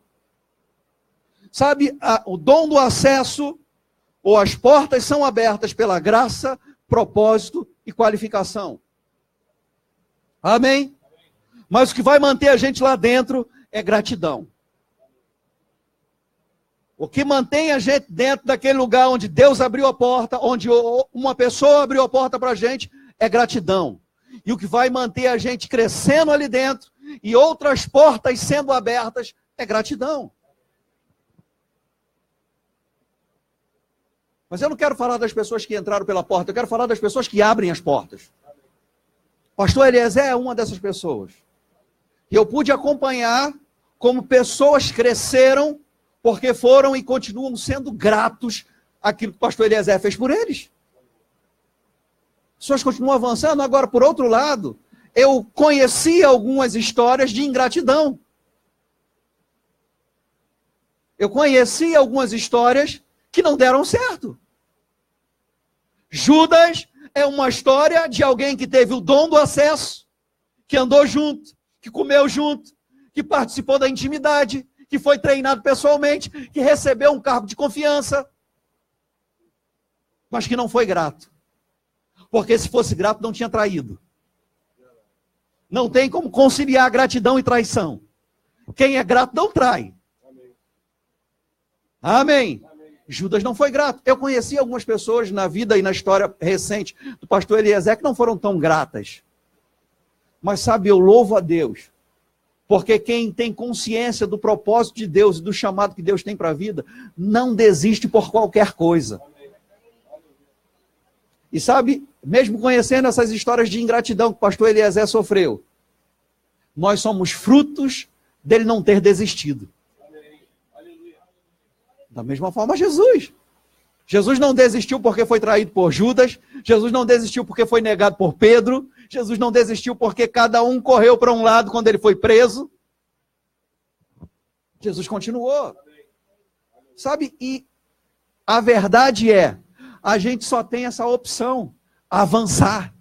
Sabe, o dom do acesso, ou as portas são abertas pela graça, propósito e qualificação. Amém? Mas o que vai manter a gente lá dentro é gratidão. O que mantém a gente dentro daquele lugar onde Deus abriu a porta, onde uma pessoa abriu a porta para a gente, é gratidão. E o que vai manter a gente crescendo ali dentro e outras portas sendo abertas é gratidão. Mas eu não quero falar das pessoas que entraram pela porta, eu quero falar das pessoas que abrem as portas. Pastor Eliezer é uma dessas pessoas. E eu pude acompanhar como pessoas cresceram porque foram e continuam sendo gratos àquilo que o pastor Eliezer fez por eles. As pessoas continuam avançando. Agora, por outro lado, eu conheci algumas histórias de ingratidão. Eu conheci algumas histórias que não deram certo. Judas é uma história de alguém que teve o dom do acesso, que andou junto, que comeu junto, que participou da intimidade, que foi treinado pessoalmente, que recebeu um cargo de confiança, mas que não foi grato. Porque se fosse grato, não tinha traído. Não tem como conciliar gratidão e traição. Quem é grato não trai. Amém. Judas não foi grato. Eu conheci algumas pessoas na vida e na história recente do pastor Eliezer que não foram tão gratas. Mas sabe, eu louvo a Deus. Porque quem tem consciência do propósito de Deus e do chamado que Deus tem para a vida, não desiste por qualquer coisa. E sabe, mesmo conhecendo essas histórias de ingratidão que o pastor Eliezer sofreu, nós somos frutos dele não ter desistido. Da mesma forma, Jesus. Jesus não desistiu porque foi traído por Judas. Jesus não desistiu porque foi negado por Pedro. Jesus não desistiu porque cada um correu para um lado quando ele foi preso. Jesus continuou. Sabe, e a verdade é, a gente só tem essa opção, avançar.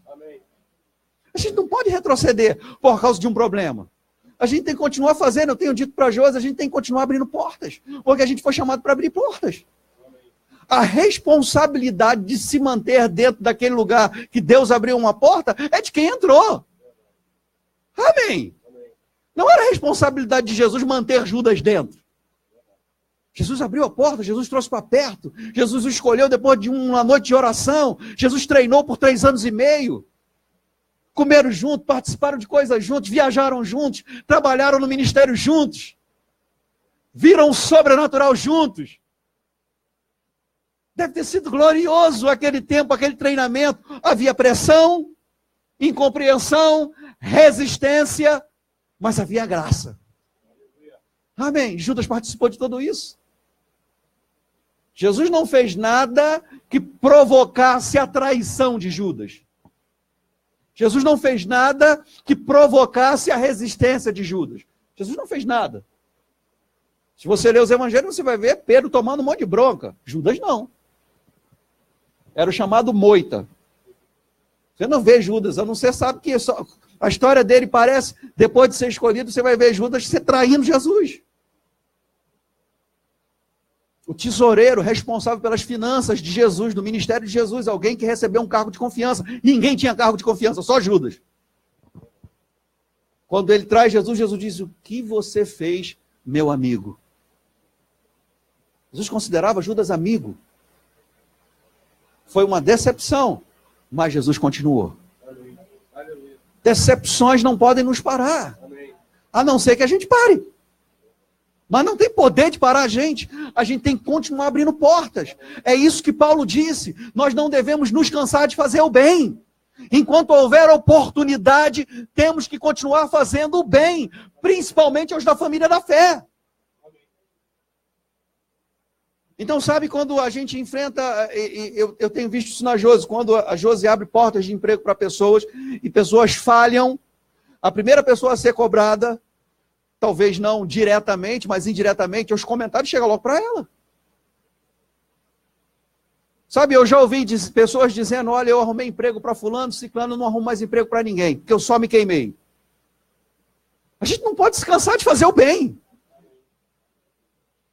A gente não pode retroceder por causa de um problema. A gente tem que continuar fazendo, eu tenho dito para Josi, a gente tem que continuar abrindo portas, porque a gente foi chamado para abrir portas. A responsabilidade de se manter dentro daquele lugar que Deus abriu uma porta é de quem entrou. Amém. Não era a responsabilidade de Jesus manter Judas dentro. Jesus abriu a porta, Jesus trouxe para perto, Jesus o escolheu depois de uma noite de oração, Jesus treinou por 3 anos e meio, comeram juntos, participaram de coisas juntos, viajaram juntos, trabalharam no ministério juntos, viram o sobrenatural juntos. Deve ter sido glorioso aquele tempo, aquele treinamento. Havia pressão, incompreensão, resistência, mas havia graça. Amém. Judas participou de tudo isso. Jesus não fez nada que provocasse a traição de Judas. Jesus não fez nada que provocasse a resistência de Judas. Jesus não fez nada. Se você ler os evangelhos, você vai ver Pedro tomando um monte de bronca. Judas não. Era o chamado moita. Você não vê Judas, a não ser sabe que a história dele parece, depois de ser escolhido, você vai ver Judas se traindo Jesus. O tesoureiro responsável pelas finanças de Jesus, do ministério de Jesus, alguém que recebeu um cargo de confiança. Ninguém tinha cargo de confiança, só Judas. Quando ele traz Jesus, Jesus diz, o que você fez, meu amigo? Jesus considerava Judas amigo. Foi uma decepção, mas Jesus continuou. Decepções não podem nos parar, a não ser que a gente pare. Mas não tem poder de parar a gente tem que continuar abrindo portas. É isso que Paulo disse, nós não devemos nos cansar de fazer o bem. Enquanto houver oportunidade, temos que continuar fazendo o bem, principalmente aos da família da fé. Então, sabe, quando a gente enfrenta, eu tenho visto isso na Josi, quando a Josi abre portas de emprego para pessoas, e pessoas falham, a primeira pessoa a ser cobrada, talvez não diretamente, mas indiretamente, os comentários chegam logo para ela. Sabe, eu já ouvi pessoas dizendo, olha, eu arrumei emprego para fulano, ciclano, não arrumo mais emprego para ninguém, porque eu só me queimei. A gente não pode se cansar de fazer o bem.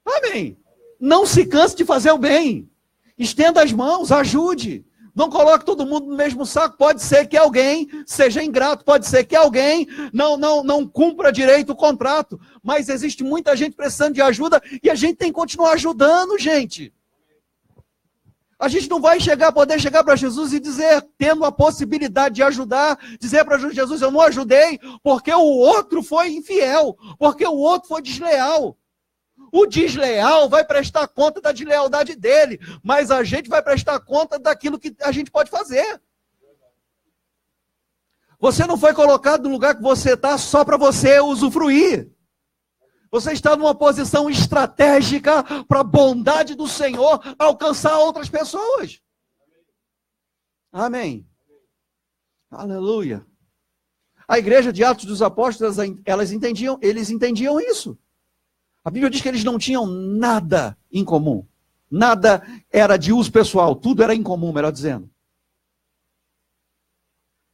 Amém. Não se canse de fazer o bem. Estenda as mãos, ajude. Não coloque todo mundo no mesmo saco. Pode ser que alguém seja ingrato, pode ser que alguém não cumpra direito o contrato. Mas existe muita gente precisando de ajuda e a gente tem que continuar ajudando, gente. A gente não vai poder chegar para Jesus e dizer, tendo a possibilidade de ajudar, dizer para Jesus, eu não ajudei porque o outro foi infiel, porque o outro foi desleal. O desleal vai prestar conta da deslealdade dele, mas a gente vai prestar conta daquilo que a gente pode fazer. Você não foi colocado no lugar que você está só para você usufruir. Você está numa posição estratégica para a bondade do Senhor alcançar outras pessoas. Amém. Aleluia. A igreja de Atos dos Apóstolos, eles entendiam isso. A Bíblia diz que eles não tinham nada em comum. Nada era de uso pessoal, tudo era em comum, melhor dizendo.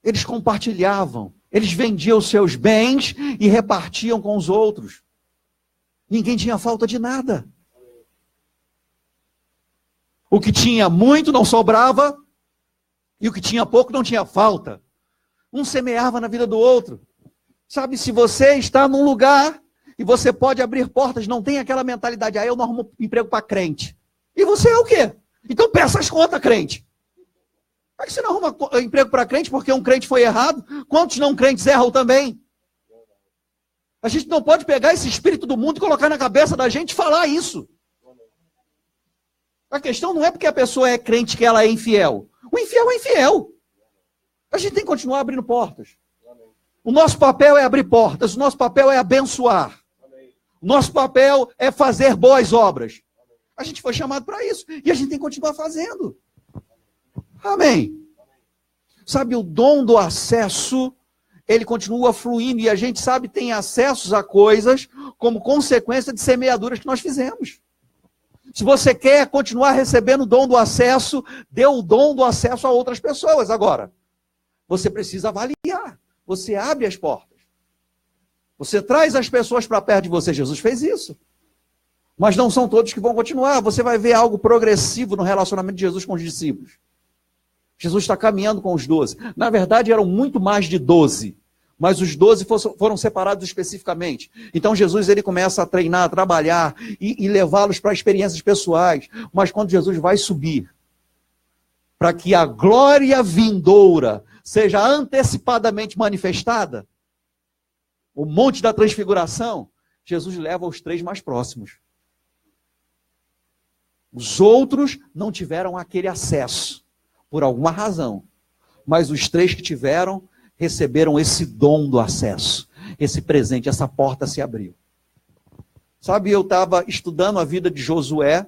Eles compartilhavam, eles vendiam os seus bens e repartiam com os outros. Ninguém tinha falta de nada. O que tinha muito não sobrava, e o que tinha pouco não tinha falta. Um semeava na vida do outro. Sabe, se você está num lugar e você pode abrir portas, não tem aquela mentalidade, eu não arrumo emprego para crente. E você é o quê? Então peça as contas, crente. Mas você não arruma emprego para crente porque um crente foi errado? Quantos não crentes erram também? A gente não pode pegar esse espírito do mundo e colocar na cabeça da gente e falar isso. A questão não é porque a pessoa é crente que ela é infiel. O infiel é infiel. A gente tem que continuar abrindo portas. O nosso papel é abrir portas, o nosso papel é abençoar. O nosso papel é fazer boas obras. A gente foi chamado para isso. E a gente tem que continuar fazendo. Amém. Sabe, o dom do acesso, ele continua fluindo. E a gente sabe, tem acessos a coisas como consequência de semeaduras que nós fizemos. Se você quer continuar recebendo o dom do acesso, dê o dom do acesso a outras pessoas. Agora, você precisa avaliar. Você abre as portas. Você traz as pessoas para perto de você. Jesus fez isso. Mas não são todos que vão continuar. Você vai ver algo progressivo no relacionamento de Jesus com os discípulos. Jesus está caminhando com os 12. Na verdade, eram muito mais de 12. Mas os 12 foram separados especificamente. Então Jesus ele começa a treinar, a trabalhar e levá-los para experiências pessoais. Mas quando Jesus vai subir, para que a glória vindoura seja antecipadamente manifestada, o monte da transfiguração, Jesus leva os 3 mais próximos. Os outros não tiveram aquele acesso, por alguma razão. Mas os 3 que tiveram, receberam esse dom do acesso, esse presente, essa porta se abriu. Sabe, eu estava estudando a vida de Josué,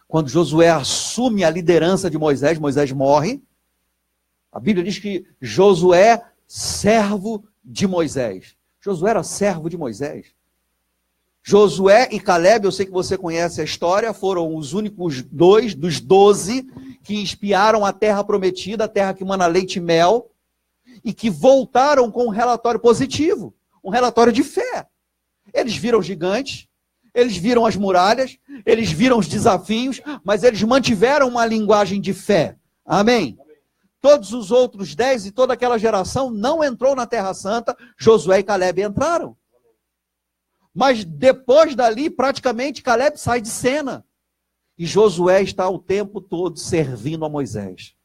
quando Josué assume a liderança de Moisés, Moisés morre, a Bíblia diz que Josué, servo de Moisés. Josué era servo de Moisés. Josué e Calebe, eu sei que você conhece a história, foram os únicos 2 dos 12 que espiaram a terra prometida, a terra que mana leite e mel, e que voltaram com um relatório positivo, um relatório de fé. Eles viram gigantes, eles viram as muralhas, eles viram os desafios, mas eles mantiveram uma linguagem de fé. Amém? Todos os outros 10 e toda aquela geração não entrou na Terra Santa, Josué e Calebe entraram. Mas depois dali, praticamente, Calebe sai de cena. E Josué está o tempo todo servindo a Moisés.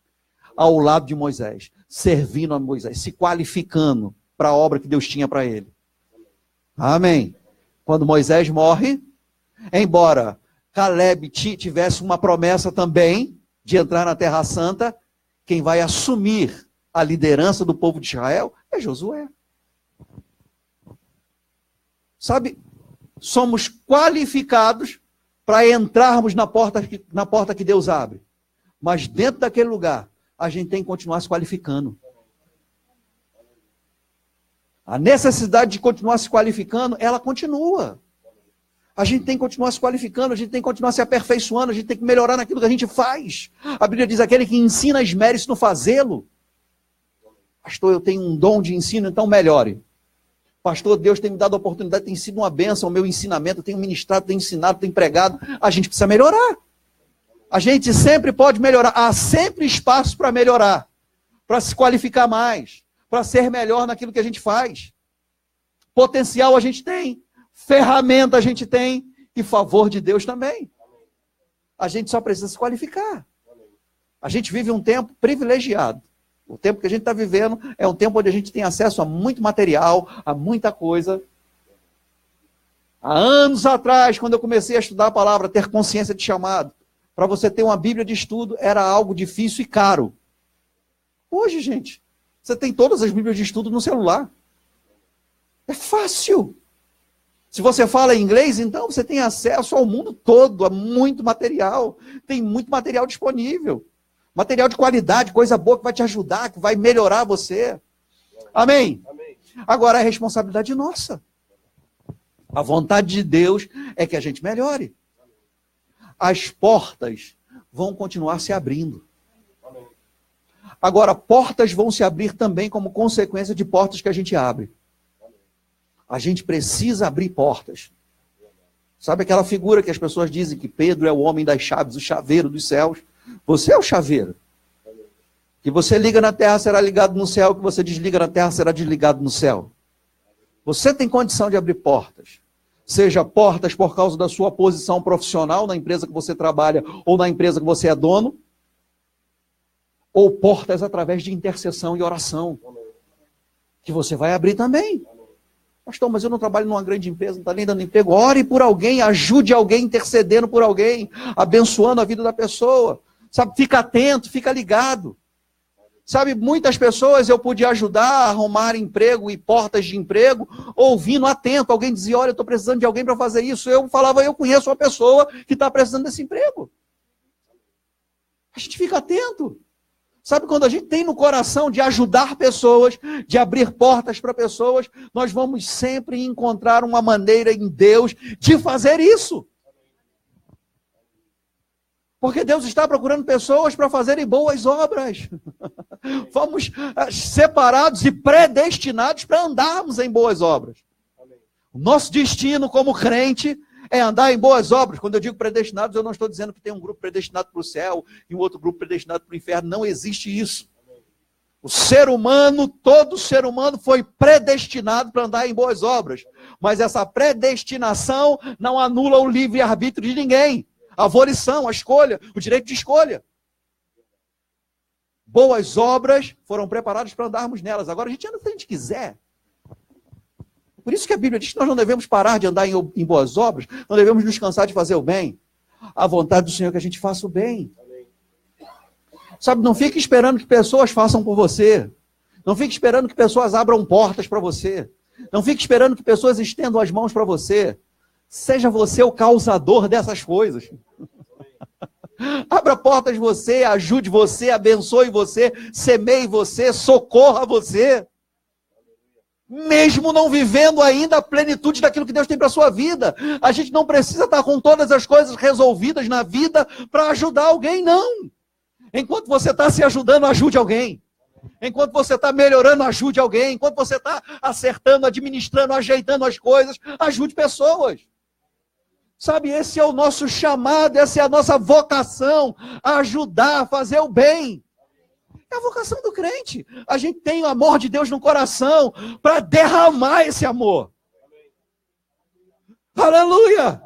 Ao lado de Moisés. Servindo a Moisés. Se qualificando para a obra que Deus tinha para ele. Amém. Quando Moisés morre, embora Calebe tivesse uma promessa também de entrar na Terra Santa, quem vai assumir a liderança do povo de Israel é Josué. Sabe, somos qualificados para entrarmos na porta que Deus abre. Mas dentro daquele lugar, a gente tem que continuar se qualificando. A necessidade de continuar se qualificando, ela continua. A gente tem que continuar se qualificando, a gente tem que continuar se aperfeiçoando, a gente tem que melhorar naquilo que a gente faz. A Bíblia diz, aquele que ensina esmere-se no fazê-lo. Pastor, eu tenho um dom de ensino, então melhore. Pastor, Deus tem me dado a oportunidade, tem sido uma bênção o meu ensinamento, eu tenho ministrado, tenho ensinado, tenho pregado. A gente precisa melhorar. A gente sempre pode melhorar. Há sempre espaço para melhorar, para se qualificar mais, para ser melhor naquilo que a gente faz. Potencial a gente tem, ferramenta a gente tem, e favor de Deus também. A gente só precisa se qualificar. A gente vive um tempo privilegiado. O tempo que a gente está vivendo é um tempo onde a gente tem acesso a muito material, a muita coisa. Há anos atrás, quando eu comecei a estudar a palavra, ter consciência de chamado, para você ter uma Bíblia de estudo, era algo difícil e caro. Hoje, gente, você tem todas as Bíblias de estudo no celular. É fácil. Se você fala inglês, então você tem acesso ao mundo todo, a muito material. Tem muito material disponível. Material de qualidade, coisa boa que vai te ajudar, que vai melhorar você. Amém? Amém. Agora é responsabilidade nossa. A vontade de Deus é que a gente melhore. As portas vão continuar se abrindo. Agora, portas vão se abrir também como consequência de portas que a gente abre. A gente precisa abrir portas. Sabe aquela figura que as pessoas dizem que Pedro é o homem das chaves, o chaveiro dos céus? Você é o chaveiro. Que você liga na terra será ligado no céu, que você desliga na terra será desligado no céu. Você tem condição de abrir portas. Seja portas por causa da sua posição profissional na empresa que você trabalha ou na empresa que você é dono, ou portas através de intercessão e oração, que você vai abrir também. Pastor, mas eu não trabalho numa grande empresa, não está nem dando emprego. Ore por alguém, ajude alguém, intercedendo por alguém, abençoando a vida da pessoa. Sabe, fica atento, fica ligado. Sabe, muitas pessoas eu pude ajudar a arrumar emprego e portas de emprego, ouvindo, atento. Alguém dizia, olha, eu estou precisando de alguém para fazer isso. Eu falava, eu conheço uma pessoa que está precisando desse emprego. A gente fica atento. Sabe, quando a gente tem no coração de ajudar pessoas, de abrir portas para pessoas, nós vamos sempre encontrar uma maneira em Deus de fazer isso. Porque Deus está procurando pessoas para fazerem boas obras. Fomos separados e predestinados para andarmos em boas obras. O nosso destino como crente é andar em boas obras. Quando eu digo predestinados, eu não estou dizendo que tem um grupo predestinado para o céu e um outro grupo predestinado para o inferno. Não existe isso. O ser humano, todo ser humano foi predestinado para andar em boas obras. Mas essa predestinação não anula o livre-arbítrio de ninguém. A volição, a escolha, o direito de escolha. Boas obras foram preparadas para andarmos nelas. Agora a gente anda se a gente quiser. Por isso que a Bíblia diz que nós não devemos parar de andar em boas obras, não devemos nos cansar de fazer o bem. A vontade do Senhor é que a gente faça o bem. Sabe, não fique esperando que pessoas façam por você. Não fique esperando que pessoas abram portas para você. Não fique esperando que pessoas estendam as mãos para você. Seja você o causador dessas coisas. Abra portas você, ajude você, abençoe você, semeie você, socorra você. Mesmo não vivendo ainda a plenitude daquilo que Deus tem para a sua vida. A gente não precisa estar com todas as coisas resolvidas na vida para ajudar alguém, não. Enquanto você está se ajudando, ajude alguém. Enquanto você está melhorando, ajude alguém. Enquanto você está acertando, administrando, ajeitando as coisas, ajude pessoas. Sabe, esse é o nosso chamado, essa é a nossa vocação, a ajudar, a fazer o bem. É a vocação do crente. A gente tem o amor de Deus no coração para derramar esse amor. Aleluia!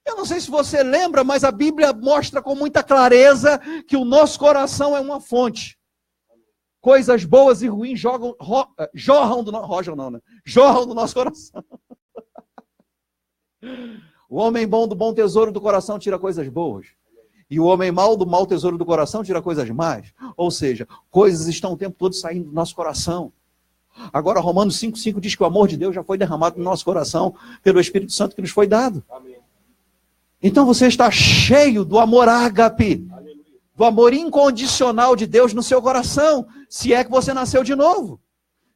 Eu não sei se você lembra, mas a Bíblia mostra com muita clareza que o nosso coração é uma fonte. Coisas boas e ruins jorram do nosso coração. O homem bom do bom tesouro do coração tira coisas boas. E o homem mau do mau tesouro do coração tira coisas más. Ou seja, coisas estão o tempo todo saindo do nosso coração. Agora, Romanos 5,5 diz que o amor de Deus já foi derramado no nosso coração pelo Espírito Santo que nos foi dado. Amém. Então você está cheio do amor ágape, do amor incondicional de Deus no seu coração, se é que você nasceu de novo.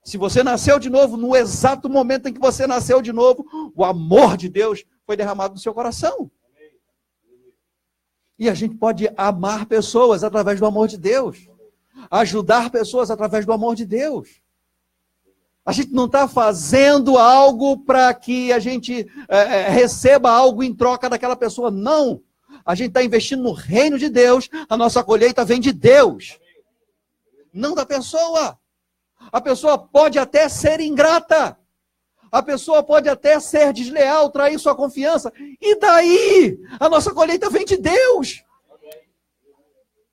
Se você nasceu de novo, no exato momento em que você nasceu de novo, o amor de Deus foi derramado no seu coração. E a gente pode amar pessoas através do amor de Deus. Ajudar pessoas através do amor de Deus. A gente não está fazendo algo para que a gente receba algo em troca daquela pessoa. Não. A gente está investindo no reino de Deus. A nossa colheita vem de Deus. Não da pessoa. A pessoa pode até ser ingrata. A pessoa pode até ser desleal, trair sua confiança. E daí? A nossa colheita vem de Deus.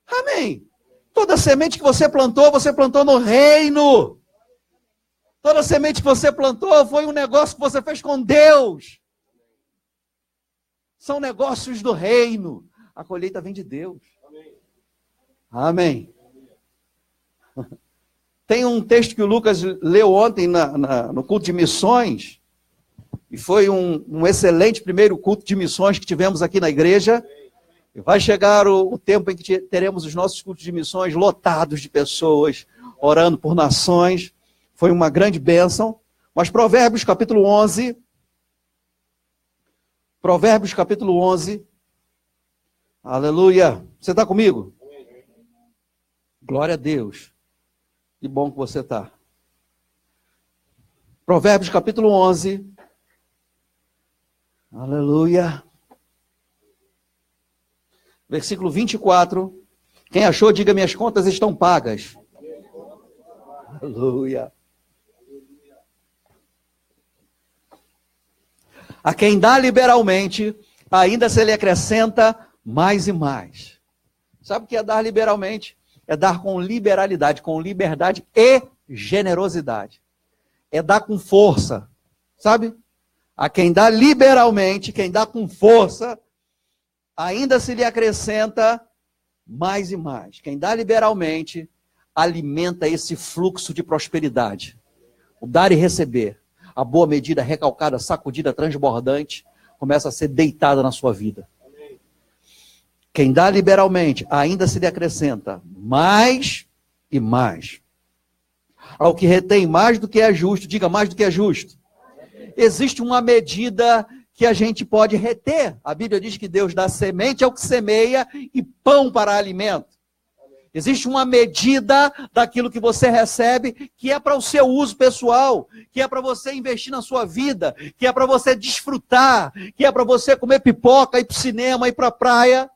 Amém. Toda semente que você plantou no reino. Toda semente que você plantou foi um negócio que você fez com Deus. São negócios do reino. A colheita vem de Deus. Amém. Tem um texto que o Lucas leu ontem no culto de missões, e foi um excelente primeiro culto de missões que tivemos aqui na igreja. Vai chegar o tempo em que teremos os nossos cultos de missões lotados de pessoas, orando por nações. Foi uma grande bênção. Mas Provérbios capítulo 11, aleluia. Você está comigo? Glória a Deus. Que bom que você está. Provérbios capítulo 11. Aleluia. Versículo 24. Quem achou, diga: minhas contas estão pagas. Aleluia. A quem dá liberalmente, ainda se lhe acrescenta mais e mais. Sabe o que é dar liberalmente? É dar com liberalidade, com liberdade e generosidade. É dar com força, sabe? A quem dá liberalmente, quem dá com força, ainda se lhe acrescenta mais e mais. Quem dá liberalmente, alimenta esse fluxo de prosperidade. O dar e receber. A boa medida, recalcada, sacudida, transbordante, começa a ser deitada na sua vida. Quem dá liberalmente, ainda se lhe acrescenta mais e mais. Ao que retém mais do que é justo, diga mais do que é justo. Existe uma medida que a gente pode reter. A Bíblia diz que Deus dá semente ao que semeia e pão para alimento. Existe uma medida daquilo que você recebe que é para o seu uso pessoal, que é para você investir na sua vida, que é para você desfrutar, que é para você comer pipoca, ir para o cinema, ir para a praia.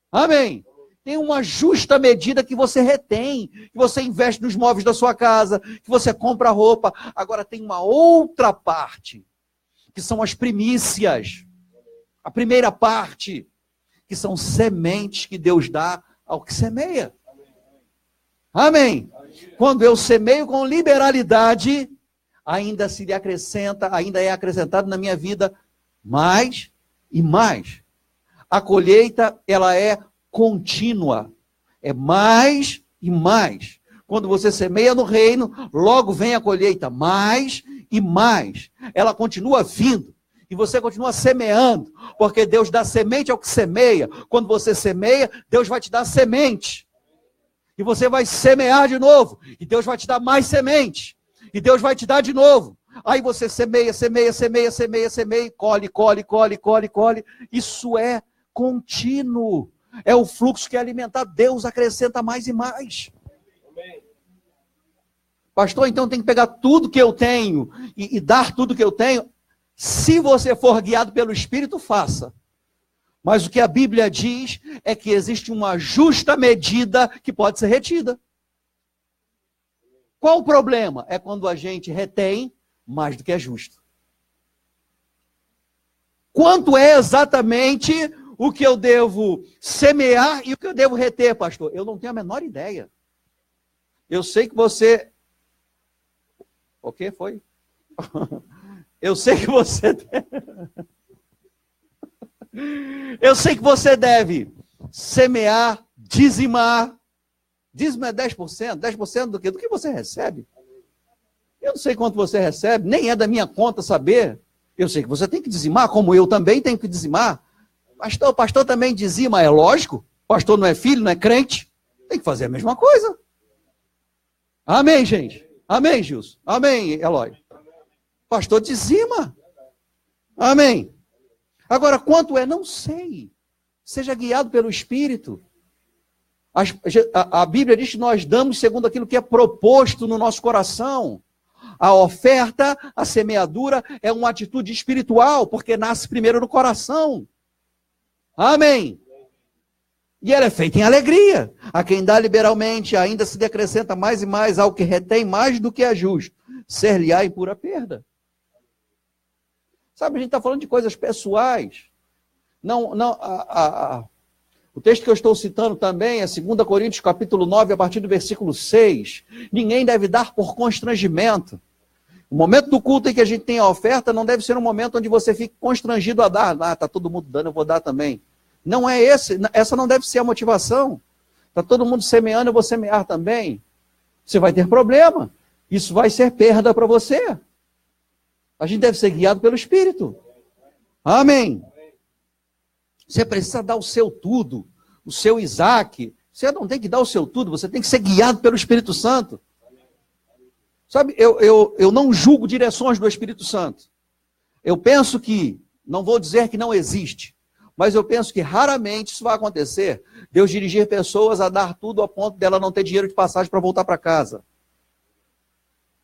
Amém? Tem uma justa medida que você retém, que você investe nos móveis da sua casa, que você compra roupa. Agora tem uma outra parte, que são as primícias. A primeira parte, que são sementes que Deus dá ao que semeia. Amém? Quando eu semeio com liberalidade, ainda se lhe acrescenta, ainda é acrescentado na minha vida mais e mais. A colheita, ela é contínua. É mais e mais. Quando você semeia no reino, logo vem a colheita, mais e mais. Ela continua vindo. E você continua semeando, porque Deus dá semente ao que semeia. Quando você semeia, Deus vai te dar semente. E você vai semear de novo. E Deus vai te dar mais semente. E Deus vai te dar de novo. Aí você semeia, semeia, semeia, semeia, semeia, colhe, colhe, colhe, colhe, colhe. Isso é contínuo. É o fluxo que é alimentado. Deus acrescenta mais e mais. Pastor, então tem que pegar tudo que eu tenho e dar tudo que eu tenho. Se você for guiado pelo Espírito, faça. Mas o que a Bíblia diz é que existe uma justa medida que pode ser retida. Qual o problema? É quando a gente retém mais do que é justo. Quanto é exatamente o que eu devo semear e o que eu devo reter, pastor? Eu não tenho a menor ideia. Eu sei que você... O que foi? Eu sei que você Eu sei que você deve semear, dizimar. Dízimo é 10%. 10% do quê? Do que você recebe. Eu não sei quanto você recebe, nem é da minha conta saber. Eu sei que você tem que dizimar, como eu também tenho que dizimar. Pastor, o pastor também dizima, é lógico. O pastor não é filho, não é crente. Tem que fazer a mesma coisa. Amém, gente? Amém, Gilson? Amém, Eloy? Pastor dizima. Amém. Agora, quanto é? Não sei. Seja guiado pelo Espírito. A Bíblia diz que nós damos segundo aquilo que é proposto no nosso coração. A oferta, a semeadura é uma atitude espiritual, porque nasce primeiro no coração. Amém. E ela é feita em alegria. A quem dá liberalmente, ainda se lhe acrescenta mais e mais, ao que retém mais do que é justo, ser-lhe-á em pura perda. Sabe, a gente está falando de coisas pessoais. O texto que eu estou citando também é 2 Coríntios capítulo 9, a partir do versículo 6. Ninguém deve dar por constrangimento. O momento do culto em que a gente tem a oferta não deve ser um momento onde você fique constrangido a dar. Ah, está todo mundo dando, eu vou dar também. Não é essa não deve ser a motivação. Está todo mundo semeando, eu vou semear também. Você vai ter problema. Isso vai ser perda para você. A gente deve ser guiado pelo Espírito. Amém. Você precisa dar o seu tudo, o seu Isaac. Você não tem que dar o seu tudo, você tem que ser guiado pelo Espírito Santo. Sabe, eu não julgo direções do Espírito Santo. Eu penso que, não vou dizer que não existe, mas eu penso que raramente isso vai acontecer. Deus dirigir pessoas a dar tudo a ponto dela não ter dinheiro de passagem para voltar para casa.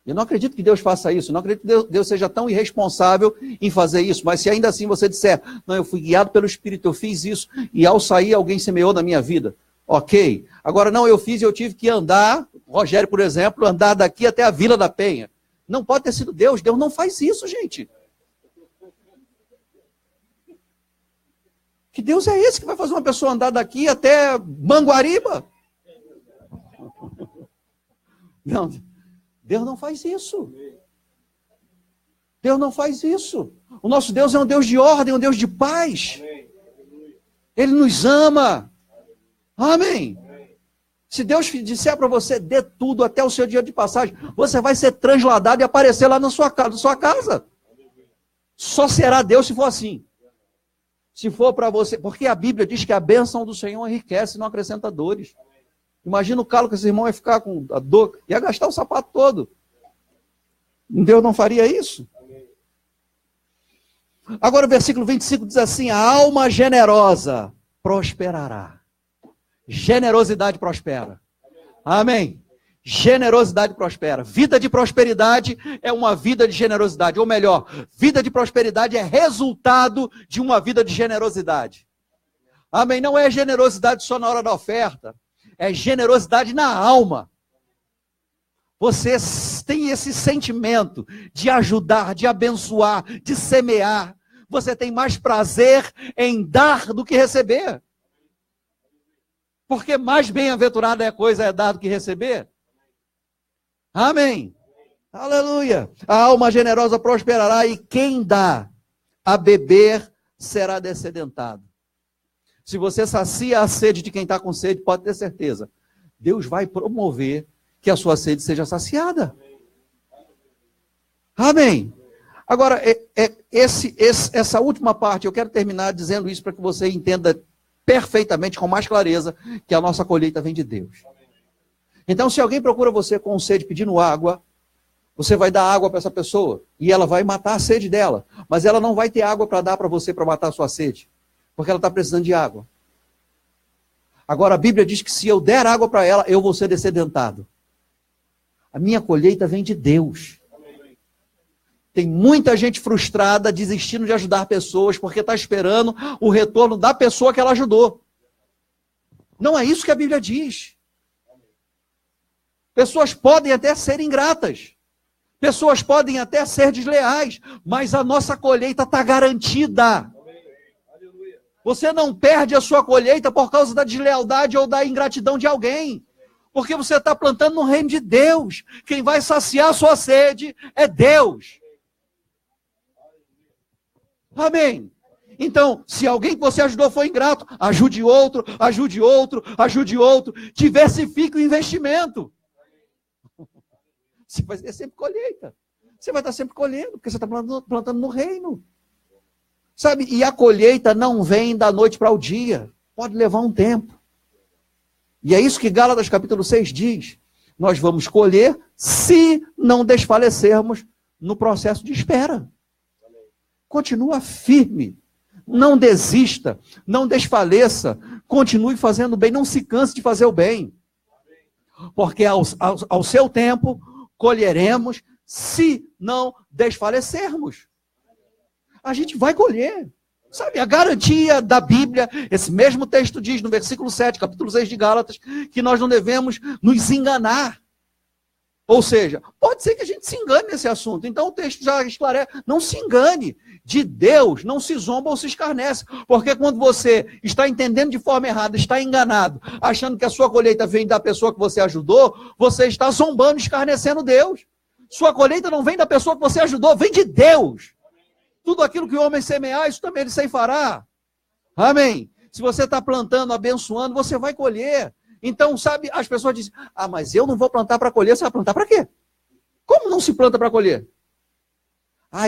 Eu não acredito que Deus faça isso, não acredito que Deus seja tão irresponsável em fazer isso, mas se ainda assim você disser, não, eu fui guiado pelo Espírito, eu fiz isso, e ao sair alguém semeou na minha vida, ok. Agora não, eu fiz e eu tive que andar, Rogério, por exemplo, andar daqui até a Vila da Penha. Não pode ter sido Deus, Deus não faz isso, gente. Que Deus é esse que vai fazer uma pessoa andar daqui até Manguariba? Não, Deus não faz isso. Deus não faz isso. O nosso Deus é um Deus de ordem, um Deus de paz. Ele nos ama. Amém. Se Deus disser para você, dê tudo até o seu dia de passagem, você vai ser transladado e aparecer lá na sua casa. Só será Deus se for assim. Se for para você, porque a Bíblia diz que a bênção do Senhor enriquece e não acrescenta dores. Imagina o calo que esse irmão ia ficar com a dor, ia gastar o sapato todo. Deus não faria isso? Agora o versículo 25 diz assim: a alma generosa prosperará. Generosidade prospera. Amém. Generosidade prospera. Vida de prosperidade é uma vida de generosidade. Ou melhor, vida de prosperidade é resultado de uma vida de generosidade. Amém. Não é generosidade só na hora da oferta. É generosidade na alma. Você tem esse sentimento de ajudar, de abençoar, de semear. Você tem mais prazer em dar do que receber. Porque mais bem-aventurada é a coisa é dar do que receber. Amém. Aleluia. A alma generosa prosperará e quem dá a beber será descedentado. Se você sacia a sede de quem está com sede, pode ter certeza. Deus vai promover que a sua sede seja saciada. Amém. Agora, essa última parte, eu quero terminar dizendo isso para que você entenda perfeitamente, com mais clareza, que a nossa colheita vem de Deus. Então, se alguém procura você com sede pedindo água, você vai dar água para essa pessoa e ela vai matar a sede dela. Mas ela não vai ter água para dar para você para matar a sua sede, porque ela está precisando de água. Agora, a Bíblia diz que se eu der água para ela, eu vou ser descedentado. A minha colheita vem de Deus. Tem muita gente frustrada, desistindo de ajudar pessoas, porque está esperando o retorno da pessoa que ela ajudou. Não é isso que a Bíblia diz. Pessoas podem até ser ingratas. Pessoas podem até ser desleais. Mas a nossa colheita está garantida. Você não perde a sua colheita por causa da deslealdade ou da ingratidão de alguém. Porque você está plantando no reino de Deus. Quem vai saciar a sua sede é Deus. Amém. Então, se alguém que você ajudou foi ingrato, ajude outro, ajude outro, ajude outro. Diversifique o investimento. Você vai ter sempre colheita. Você vai estar sempre colhendo, porque você está plantando no reino. Sabe, e a colheita não vem da noite para o dia. Pode levar um tempo. E é isso que Gálatas capítulo 6 diz. Nós vamos colher se não desfalecermos no processo de espera. Continua firme. Não desista. Não desfaleça. Continue fazendo o bem. Não se canse de fazer o bem. Porque ao seu tempo, colheremos se não desfalecermos. A gente vai colher. Sabe, a garantia da Bíblia, esse mesmo texto diz no versículo 7, capítulo 6 de Gálatas, que nós não devemos nos enganar. Ou seja, pode ser que a gente se engane nesse assunto. Então o texto já esclarece, não se engane. De Deus não se zomba ou se escarnece. Porque quando você está entendendo de forma errada, está enganado, achando que a sua colheita vem da pessoa que você ajudou, você está zombando, escarnecendo Deus. Sua colheita não vem da pessoa que você ajudou, vem de Deus. Tudo aquilo que o homem semear, isso também ele ceifará. Amém. Se você está plantando, abençoando, você vai colher. Então, sabe, as pessoas dizem, mas eu não vou plantar para colher, você vai plantar para quê? Como não se planta para colher?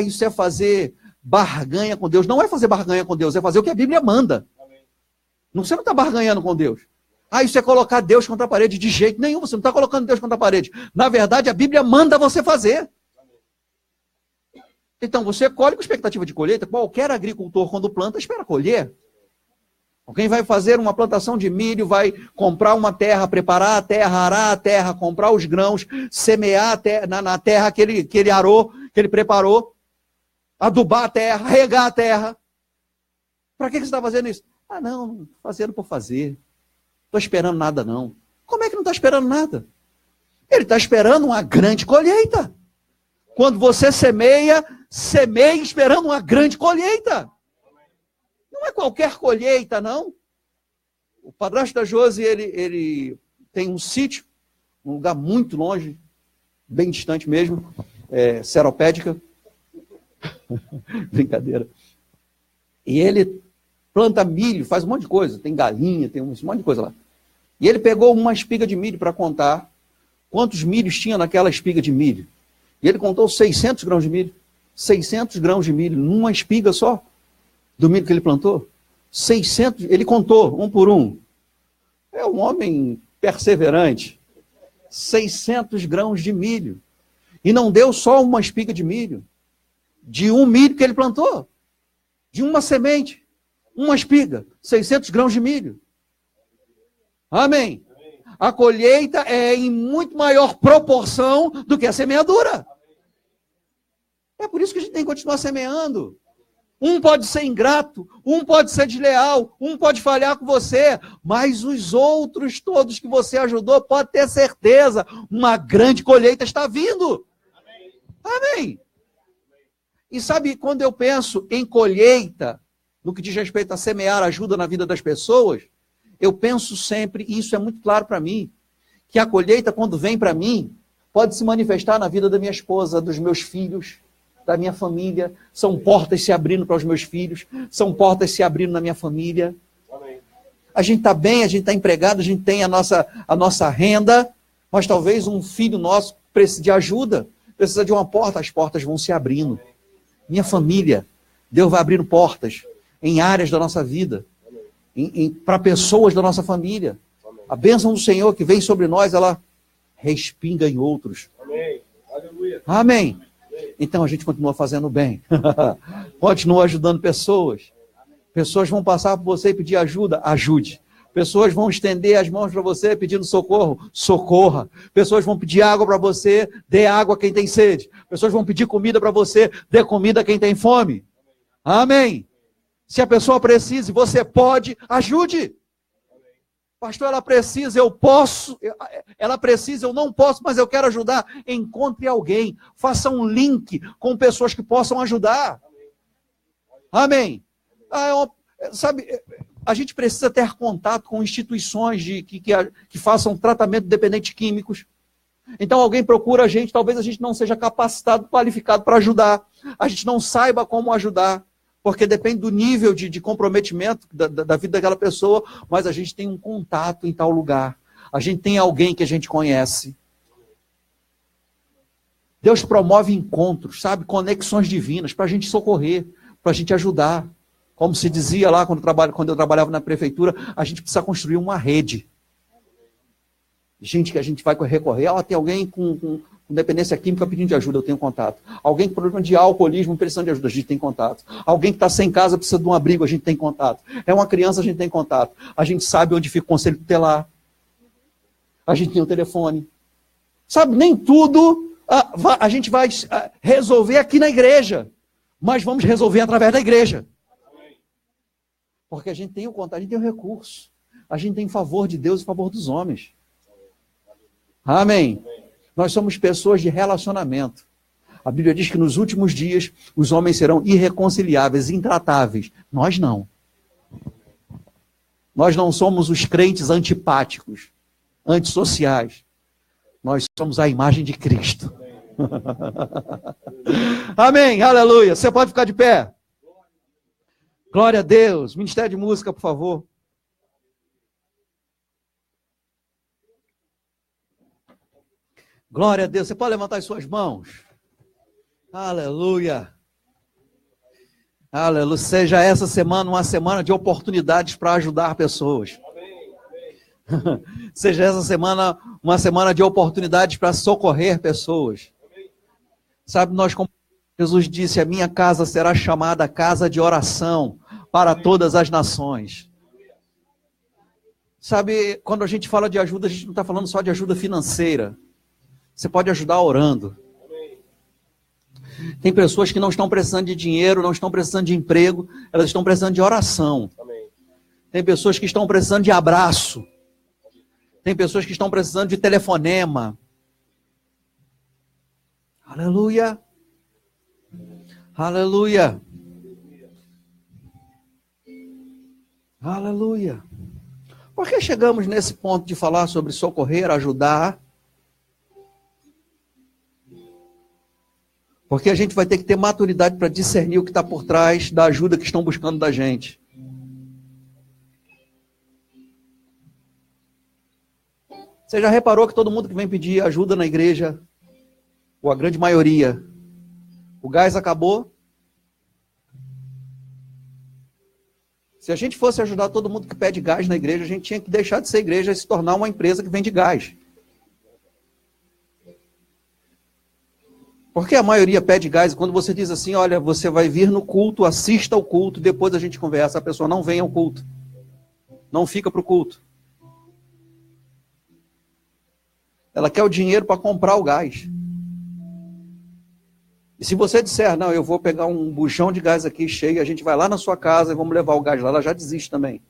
Isso é fazer barganha com Deus. Não é fazer barganha com Deus, é fazer o que a Bíblia manda. Você não está barganhando com Deus. Isso é colocar Deus contra a parede. De jeito nenhum, você não está colocando Deus contra a parede. Na verdade, a Bíblia manda você fazer. Então, você colhe com expectativa de colheita. Qualquer agricultor, quando planta, espera colher. Alguém vai fazer uma plantação de milho, vai comprar uma terra, preparar a terra, arar a terra, comprar os grãos, semear a terra, na terra que ele arou, que ele preparou, adubar a terra, regar a terra. Para que você está fazendo isso? Não, fazendo por fazer. Não estou esperando nada, não. Como é que não está esperando nada? Ele está esperando uma grande colheita. Quando você semeia esperando uma grande colheita. Não é qualquer colheita, não. O padrasto da Josi, ele tem um sítio, um lugar muito longe, bem distante mesmo, Seropédica. Brincadeira. E ele planta milho, faz um monte de coisa. Tem galinha, tem um monte de coisa lá. E ele pegou uma espiga de milho para contar quantos milhos tinha naquela espiga de milho. E ele contou 600 grãos de milho. 600 grãos de milho numa espiga só do milho que ele plantou. 600, ele contou um por um. É um homem perseverante. 600 grãos de milho. E não deu só uma espiga de milho. De um milho que ele plantou. De uma semente. Uma espiga. 600 grãos de milho. Amém. A colheita é em muito maior proporção do que a semeadura. É por isso que a gente tem que continuar semeando. Um pode ser ingrato, um pode ser desleal, um pode falhar com você, mas os outros todos que você ajudou, pode ter certeza, uma grande colheita está vindo. Amém. E sabe, quando eu penso em colheita, no que diz respeito a semear ajuda na vida das pessoas, eu penso sempre, e isso é muito claro para mim, que a colheita, quando vem para mim, pode se manifestar na vida da minha esposa, dos meus filhos, da minha família. São portas se abrindo para os meus filhos, são portas se abrindo na minha família. Amém. A gente está bem, a gente está empregado, a gente tem a nossa renda, mas talvez um filho nosso precise de ajuda, precisa de uma porta, as portas vão se abrindo. Amém. Minha família, Deus vai abrindo portas em áreas da nossa vida, para pessoas da nossa família. Amém. A bênção do Senhor que vem sobre nós, ela respinga em outros. Amém. Aleluia. Amém. Então a gente continua fazendo bem. Continua ajudando pessoas. Pessoas vão passar por você e pedir ajuda, ajude. Pessoas vão estender as mãos para você pedindo socorro, socorra. Pessoas vão pedir água para você, dê água a quem tem sede. Pessoas vão pedir comida para você, dê comida a quem tem fome. Amém. Se a pessoa precisa, você pode, ajude. Pastor, ela precisa, eu posso, ela precisa, eu não posso, mas eu quero ajudar. Encontre alguém, faça um link com pessoas que possam ajudar. Amém. Sabe, a gente precisa ter contato com instituições que façam tratamento de dependentes químicos. Então alguém procura a gente, talvez a gente não seja capacitado, qualificado para ajudar. A gente não saiba como ajudar. Porque depende do nível de comprometimento da vida daquela pessoa, mas a gente tem um contato em tal lugar. A gente tem alguém que a gente conhece. Deus promove encontros, sabe? Conexões divinas para a gente socorrer, para a gente ajudar. Como se dizia lá quando eu trabalhava na prefeitura, a gente precisa construir uma rede. Gente que a gente vai recorrer. Tem alguém com dependência química pedindo de ajuda, eu tenho contato. Alguém com problema de alcoolismo precisando de ajuda, a gente tem contato. Alguém que está sem casa precisa de um abrigo, a gente tem contato. É uma criança, a gente tem contato. A gente sabe onde fica o conselho tutelar. A gente tem o telefone. Sabe, nem tudo a gente vai resolver aqui na igreja, mas vamos resolver através da igreja. Porque a gente tem o contato, a gente tem o recurso. A gente tem favor de Deus e favor dos homens. Amém. Nós somos pessoas de relacionamento. A Bíblia diz que nos últimos dias os homens serão irreconciliáveis, intratáveis. Nós não. Nós não somos os crentes antipáticos, antissociais. Nós somos a imagem de Cristo. Amém, aleluia. Você pode ficar de pé. Glória a Deus. Ministério de Música, por favor. Glória a Deus. Você pode levantar as suas mãos. Aleluia. Aleluia. Seja essa semana uma semana de oportunidades para ajudar pessoas. Amém. Seja essa semana uma semana de oportunidades para socorrer pessoas. Amém. Sabe, nós, como Jesus disse, a minha casa será chamada casa de oração para todas as nações. Sabe, quando a gente fala de ajuda, a gente não está falando só de ajuda financeira. Você pode ajudar orando. Tem pessoas que não estão precisando de dinheiro, não estão precisando de emprego, elas estão precisando de oração. Tem pessoas que estão precisando de abraço. Tem pessoas que estão precisando de telefonema. Aleluia. Aleluia. Aleluia. Por que chegamos nesse ponto de falar sobre socorrer, ajudar? Porque a gente vai ter que ter maturidade para discernir o que está por trás da ajuda que estão buscando da gente. Você já reparou que todo mundo que vem pedir ajuda na igreja, ou a grande maioria, o gás acabou? Se a gente fosse ajudar todo mundo que pede gás na igreja, a gente tinha que deixar de ser igreja e se tornar uma empresa que vende gás. Porque a maioria pede gás e quando você diz assim, olha, você vai vir no culto, assista ao culto, depois a gente conversa, a pessoa não vem ao culto. Não fica para o culto. Ela quer o dinheiro para comprar o gás. E se você disser, não, eu vou pegar um buchão de gás aqui cheio, a gente vai lá na sua casa e vamos levar o gás lá, ela já desiste também.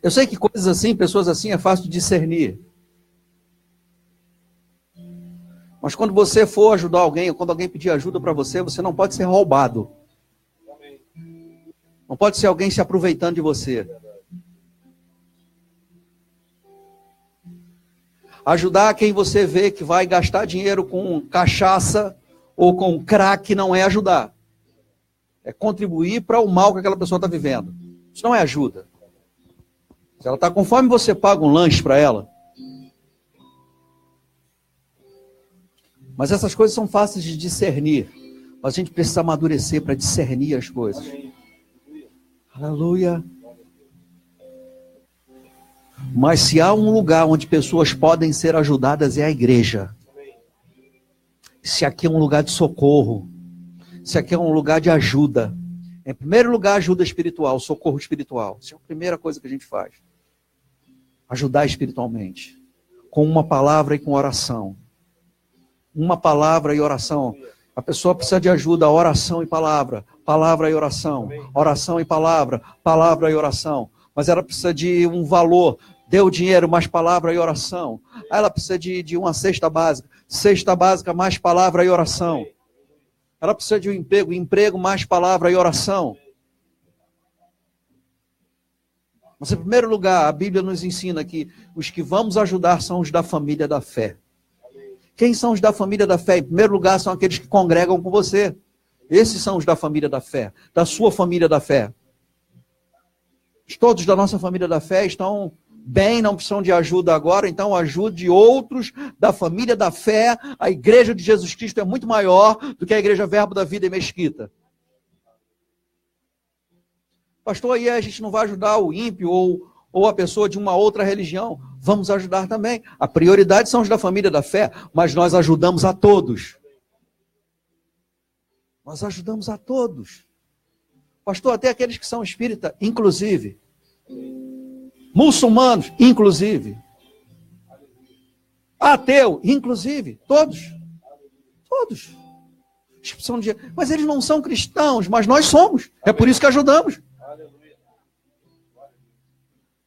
Eu sei que coisas assim, pessoas assim, é fácil de discernir. Mas quando você for ajudar alguém, ou quando alguém pedir ajuda para você, você não pode ser roubado. Não pode ser alguém se aproveitando de você. Ajudar quem você vê que vai gastar dinheiro com cachaça ou com crack não é ajudar. É contribuir para o mal que aquela pessoa está vivendo. Isso não é ajuda. Se ela está com fome, você paga um lanche para ela. Mas essas coisas são fáceis de discernir. Mas a gente precisa amadurecer para discernir as coisas. Aleluia. Mas se há um lugar onde pessoas podem ser ajudadas, é a igreja. Se aqui é um lugar de socorro, se aqui é um lugar de ajuda, em primeiro lugar, ajuda espiritual, socorro espiritual. Isso é a primeira coisa que a gente faz. Ajudar espiritualmente. Com uma palavra e com oração. Uma palavra e oração. A pessoa precisa de ajuda, oração e palavra. Palavra e oração. Oração e palavra. Palavra e oração. Mas ela precisa de um valor. Deu dinheiro, mais palavra e oração. Aí ela precisa de uma cesta básica. Cesta básica, mais palavra e oração. Ela precisa de um emprego. Emprego, mais palavra e oração. Mas em primeiro lugar, a Bíblia nos ensina que os que vamos ajudar são os da família da fé. Quem são os da família da fé? Em primeiro lugar, são aqueles que congregam com você. Esses são os da família da fé. Da sua família da fé. Todos da nossa família da fé estão bem, não precisam de ajuda agora, então ajude outros da família da fé. A igreja de Jesus Cristo é muito maior do que a igreja Verbo da Vida e Mesquita. Pastor, aí a gente não vai ajudar o ímpio ou a pessoa de uma outra religião. Vamos ajudar também. A prioridade são os da família da fé, mas nós ajudamos a todos. Nós ajudamos a todos. Pastor, até aqueles que são espírita, inclusive. Muçulmanos, inclusive. Ateu, inclusive. Todos. Todos. Mas eles não são cristãos, mas nós somos. É por isso que ajudamos.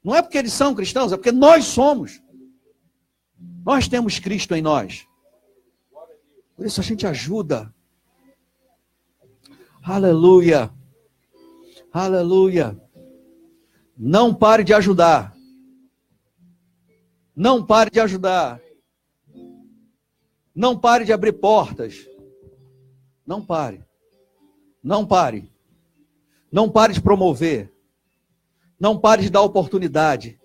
Não é porque eles são cristãos, é porque nós somos. Nós temos Cristo em nós. Por isso a gente ajuda. Aleluia. Aleluia. Não pare de ajudar. Não pare de ajudar. Não pare de abrir portas. Não pare. Não pare. Não pare de promover. Não pare de dar oportunidade.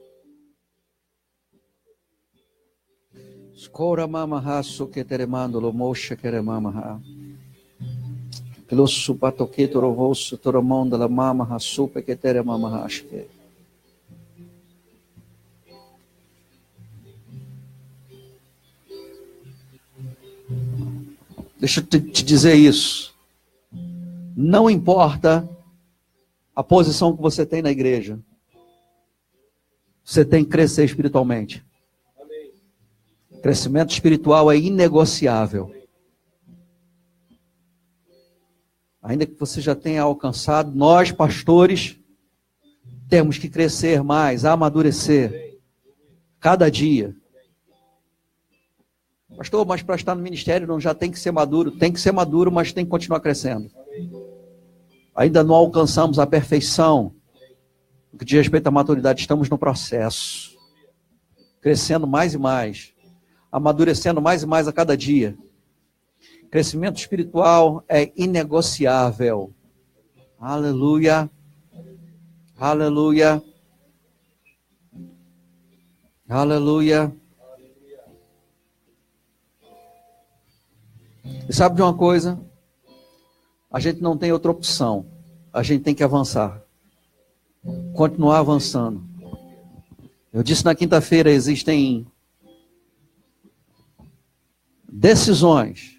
Skora mama raso que teremando mosha queremama. Pelo supatoque torovoso toromonda la mama rasupe que teremama rasque. Deixa eu te dizer isso. Não importa a posição que você tem na igreja. Você tem que crescer espiritualmente. Amém. Crescimento espiritual é inegociável. Ainda que você já tenha alcançado, nós, pastores, temos que crescer mais, amadurecer. Cada dia. Pastor, mas para estar no ministério não já tem que ser maduro? Tem que ser maduro, mas tem que continuar crescendo. Ainda não alcançamos a perfeição. No que diz respeito à maturidade, estamos no processo. Crescendo mais e mais. Amadurecendo mais e mais a cada dia. Crescimento espiritual é inegociável. Aleluia. Aleluia. Aleluia. E sabe de uma coisa? A gente não tem outra opção. A gente tem que avançar. Continuar avançando. Eu disse na quinta-feira, existem decisões,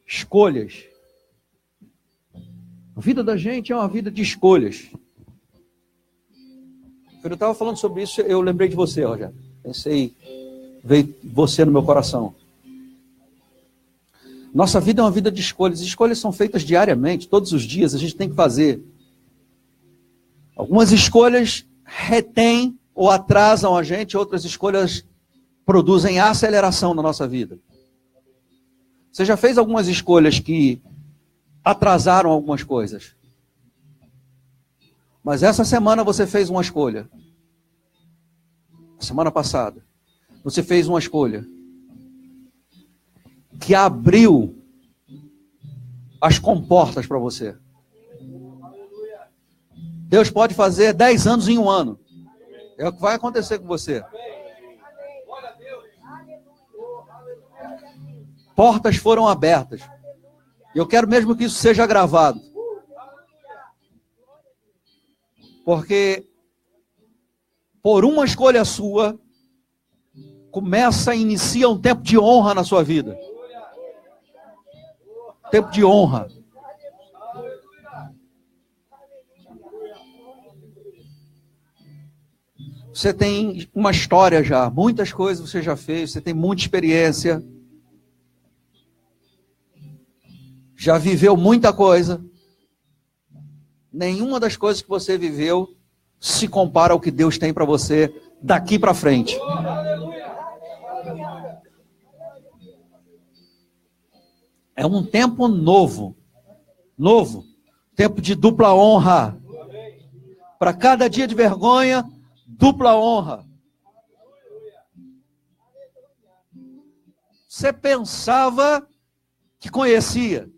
escolhas. A vida da gente é uma vida de escolhas. Quando eu estava falando sobre isso, eu lembrei de você, Rogério. Pensei, veio você no meu coração. Nossa vida é uma vida de escolhas. Escolhas são feitas diariamente, todos os dias, a gente tem que fazer. Algumas escolhas retêm ou atrasam a gente, outras escolhas produzem aceleração na nossa vida. Você já fez algumas escolhas que atrasaram algumas coisas? Mas essa semana você fez uma escolha. Semana passada, você fez uma escolha que abriu as comportas para você. Deus pode fazer 10 anos em um ano. É o que vai acontecer com você. Portas foram abertas. E eu quero mesmo que isso seja gravado. Porque por uma escolha sua, inicia um tempo de honra na sua vida. Tempo de honra. Você tem uma história já, muitas coisas você já fez, você tem muita experiência. Já viveu muita coisa. Nenhuma das coisas que você viveu se compara ao que Deus tem para você daqui para frente. É um tempo novo. Novo. Tempo de dupla honra. Para cada dia de vergonha, dupla honra. Você pensava que conhecia.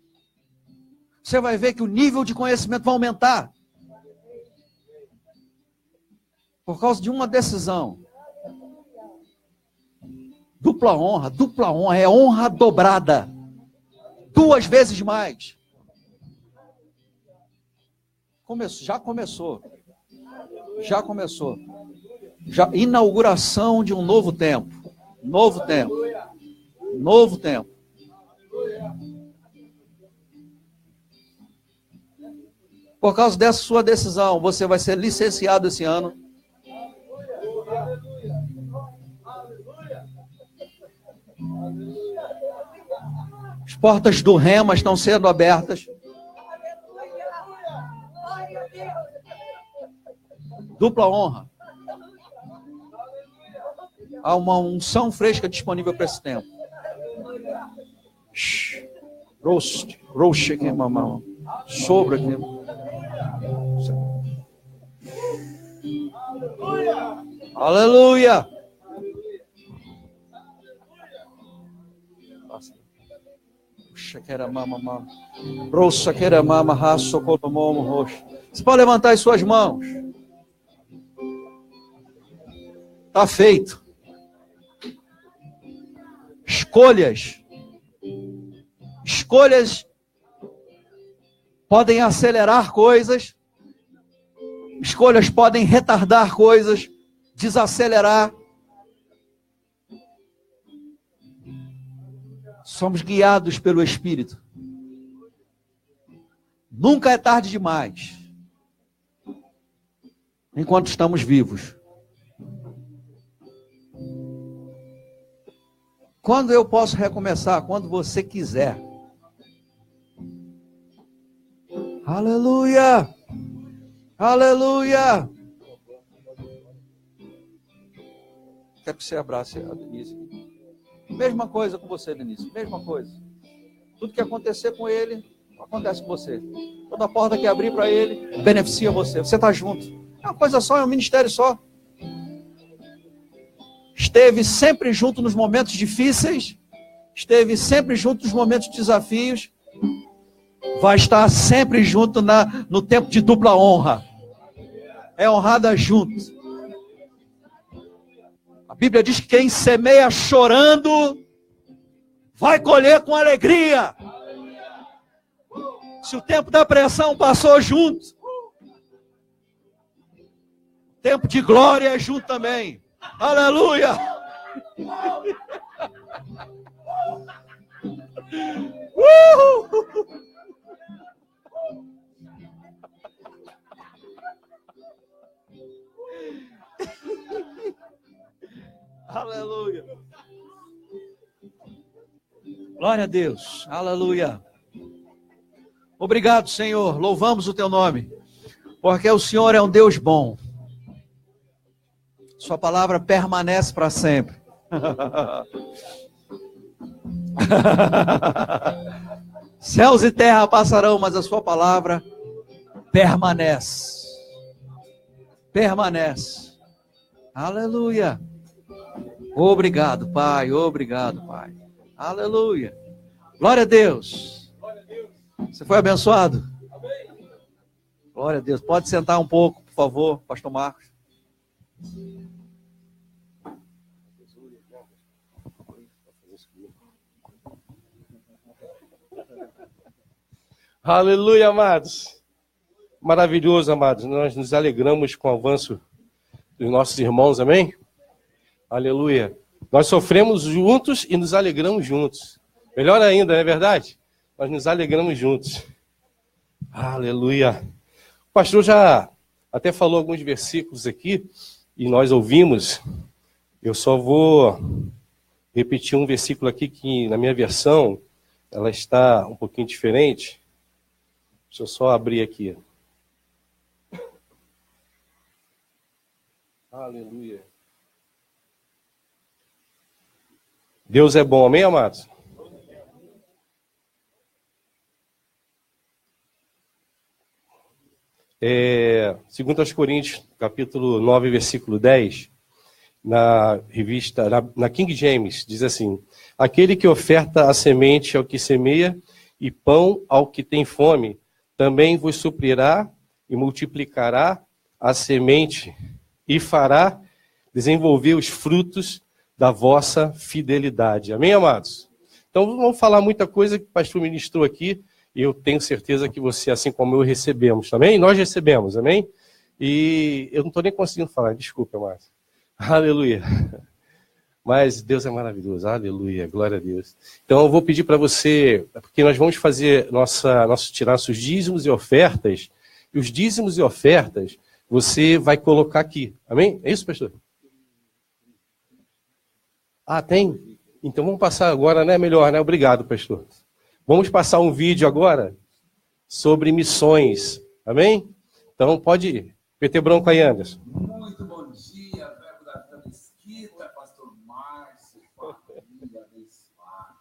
Você vai ver que o nível de conhecimento vai aumentar. Por causa de uma decisão. Dupla honra é honra dobrada. 2 vezes mais. Já começou. Inauguração de um novo tempo. Novo tempo. Por causa dessa sua decisão, você vai ser licenciado esse ano. As portas do Rema estão sendo abertas. Dupla honra. Há uma unção fresca disponível para esse tempo. Roxa aqui, mamão. Sobra aqui. Aleluia! Você pode levantar as suas mãos. Está feito. Escolhas podem acelerar coisas. Escolhas podem retardar coisas, desacelerar. Somos guiados pelo Espírito. Nunca é tarde demais. Enquanto estamos vivos. Quando eu posso recomeçar? Quando você quiser. Aleluia! Aleluia! Quero que você abrace a Denise. Mesma coisa com você, Denise. Mesma coisa. Tudo que acontecer com ele, acontece com você. Toda porta que abrir para ele, beneficia você. Você está junto. É uma coisa só, é um ministério só. Esteve sempre junto nos momentos difíceis. Esteve sempre junto nos momentos de desafios. Vai estar sempre junto no tempo de dupla honra. É honrada junto. A Bíblia diz que quem semeia chorando vai colher com alegria. Se o tempo da pressão passou junto, o tempo de glória é junto também. Aleluia! Aleluia! Glória a Deus! Aleluia! Obrigado, Senhor. Louvamos o teu nome, porque o Senhor é um Deus bom. Sua palavra permanece para sempre. Céus e terra passarão, mas a sua palavra permanece. Permanece. Aleluia. Obrigado, Pai. Obrigado, Pai. Aleluia. Glória a Deus. Você foi abençoado? Glória a Deus. Pode sentar um pouco, por favor, pastor Marcos. Aleluia, amados. Maravilhoso, amados. Nós nos alegramos com o avanço dos nossos irmãos, amém? Aleluia. Nós sofremos juntos e nos alegramos juntos. Melhor ainda, não é verdade? Nós nos alegramos juntos. Aleluia. O pastor já até falou alguns versículos aqui e nós ouvimos. Eu só vou repetir um versículo aqui que na minha versão ela está um pouquinho diferente. Deixa eu só abrir aqui. Aleluia. Deus é bom, amém, amados? Segundo aos Coríntios, capítulo 9, versículo 10, na revista, na King James, diz assim: aquele que oferta a semente ao que semeia e pão ao que tem fome, também vos suprirá e multiplicará a semente e fará desenvolver os frutos da vossa fidelidade. Amém, amados? Então, vamos falar muita coisa que o pastor ministrou aqui, e eu tenho certeza que você, assim como eu, recebemos também. Nós recebemos, amém? E eu não estou nem conseguindo falar, desculpa, amados. Aleluia. Mas Deus é maravilhoso, aleluia, glória a Deus. Então eu vou pedir para você, porque nós vamos fazer tirar nossos dízimos e ofertas, e os dízimos e ofertas você vai colocar aqui, amém? É isso, pastor? Ah, tem? Então vamos passar agora, né? Melhor, né? Obrigado, pastor. Vamos passar um vídeo agora sobre missões, amém? Então pode ir. PT Branco aí, Anderson. Muito bom dia, verbo da vida Mesquita, pastor Márcio, família abençoada,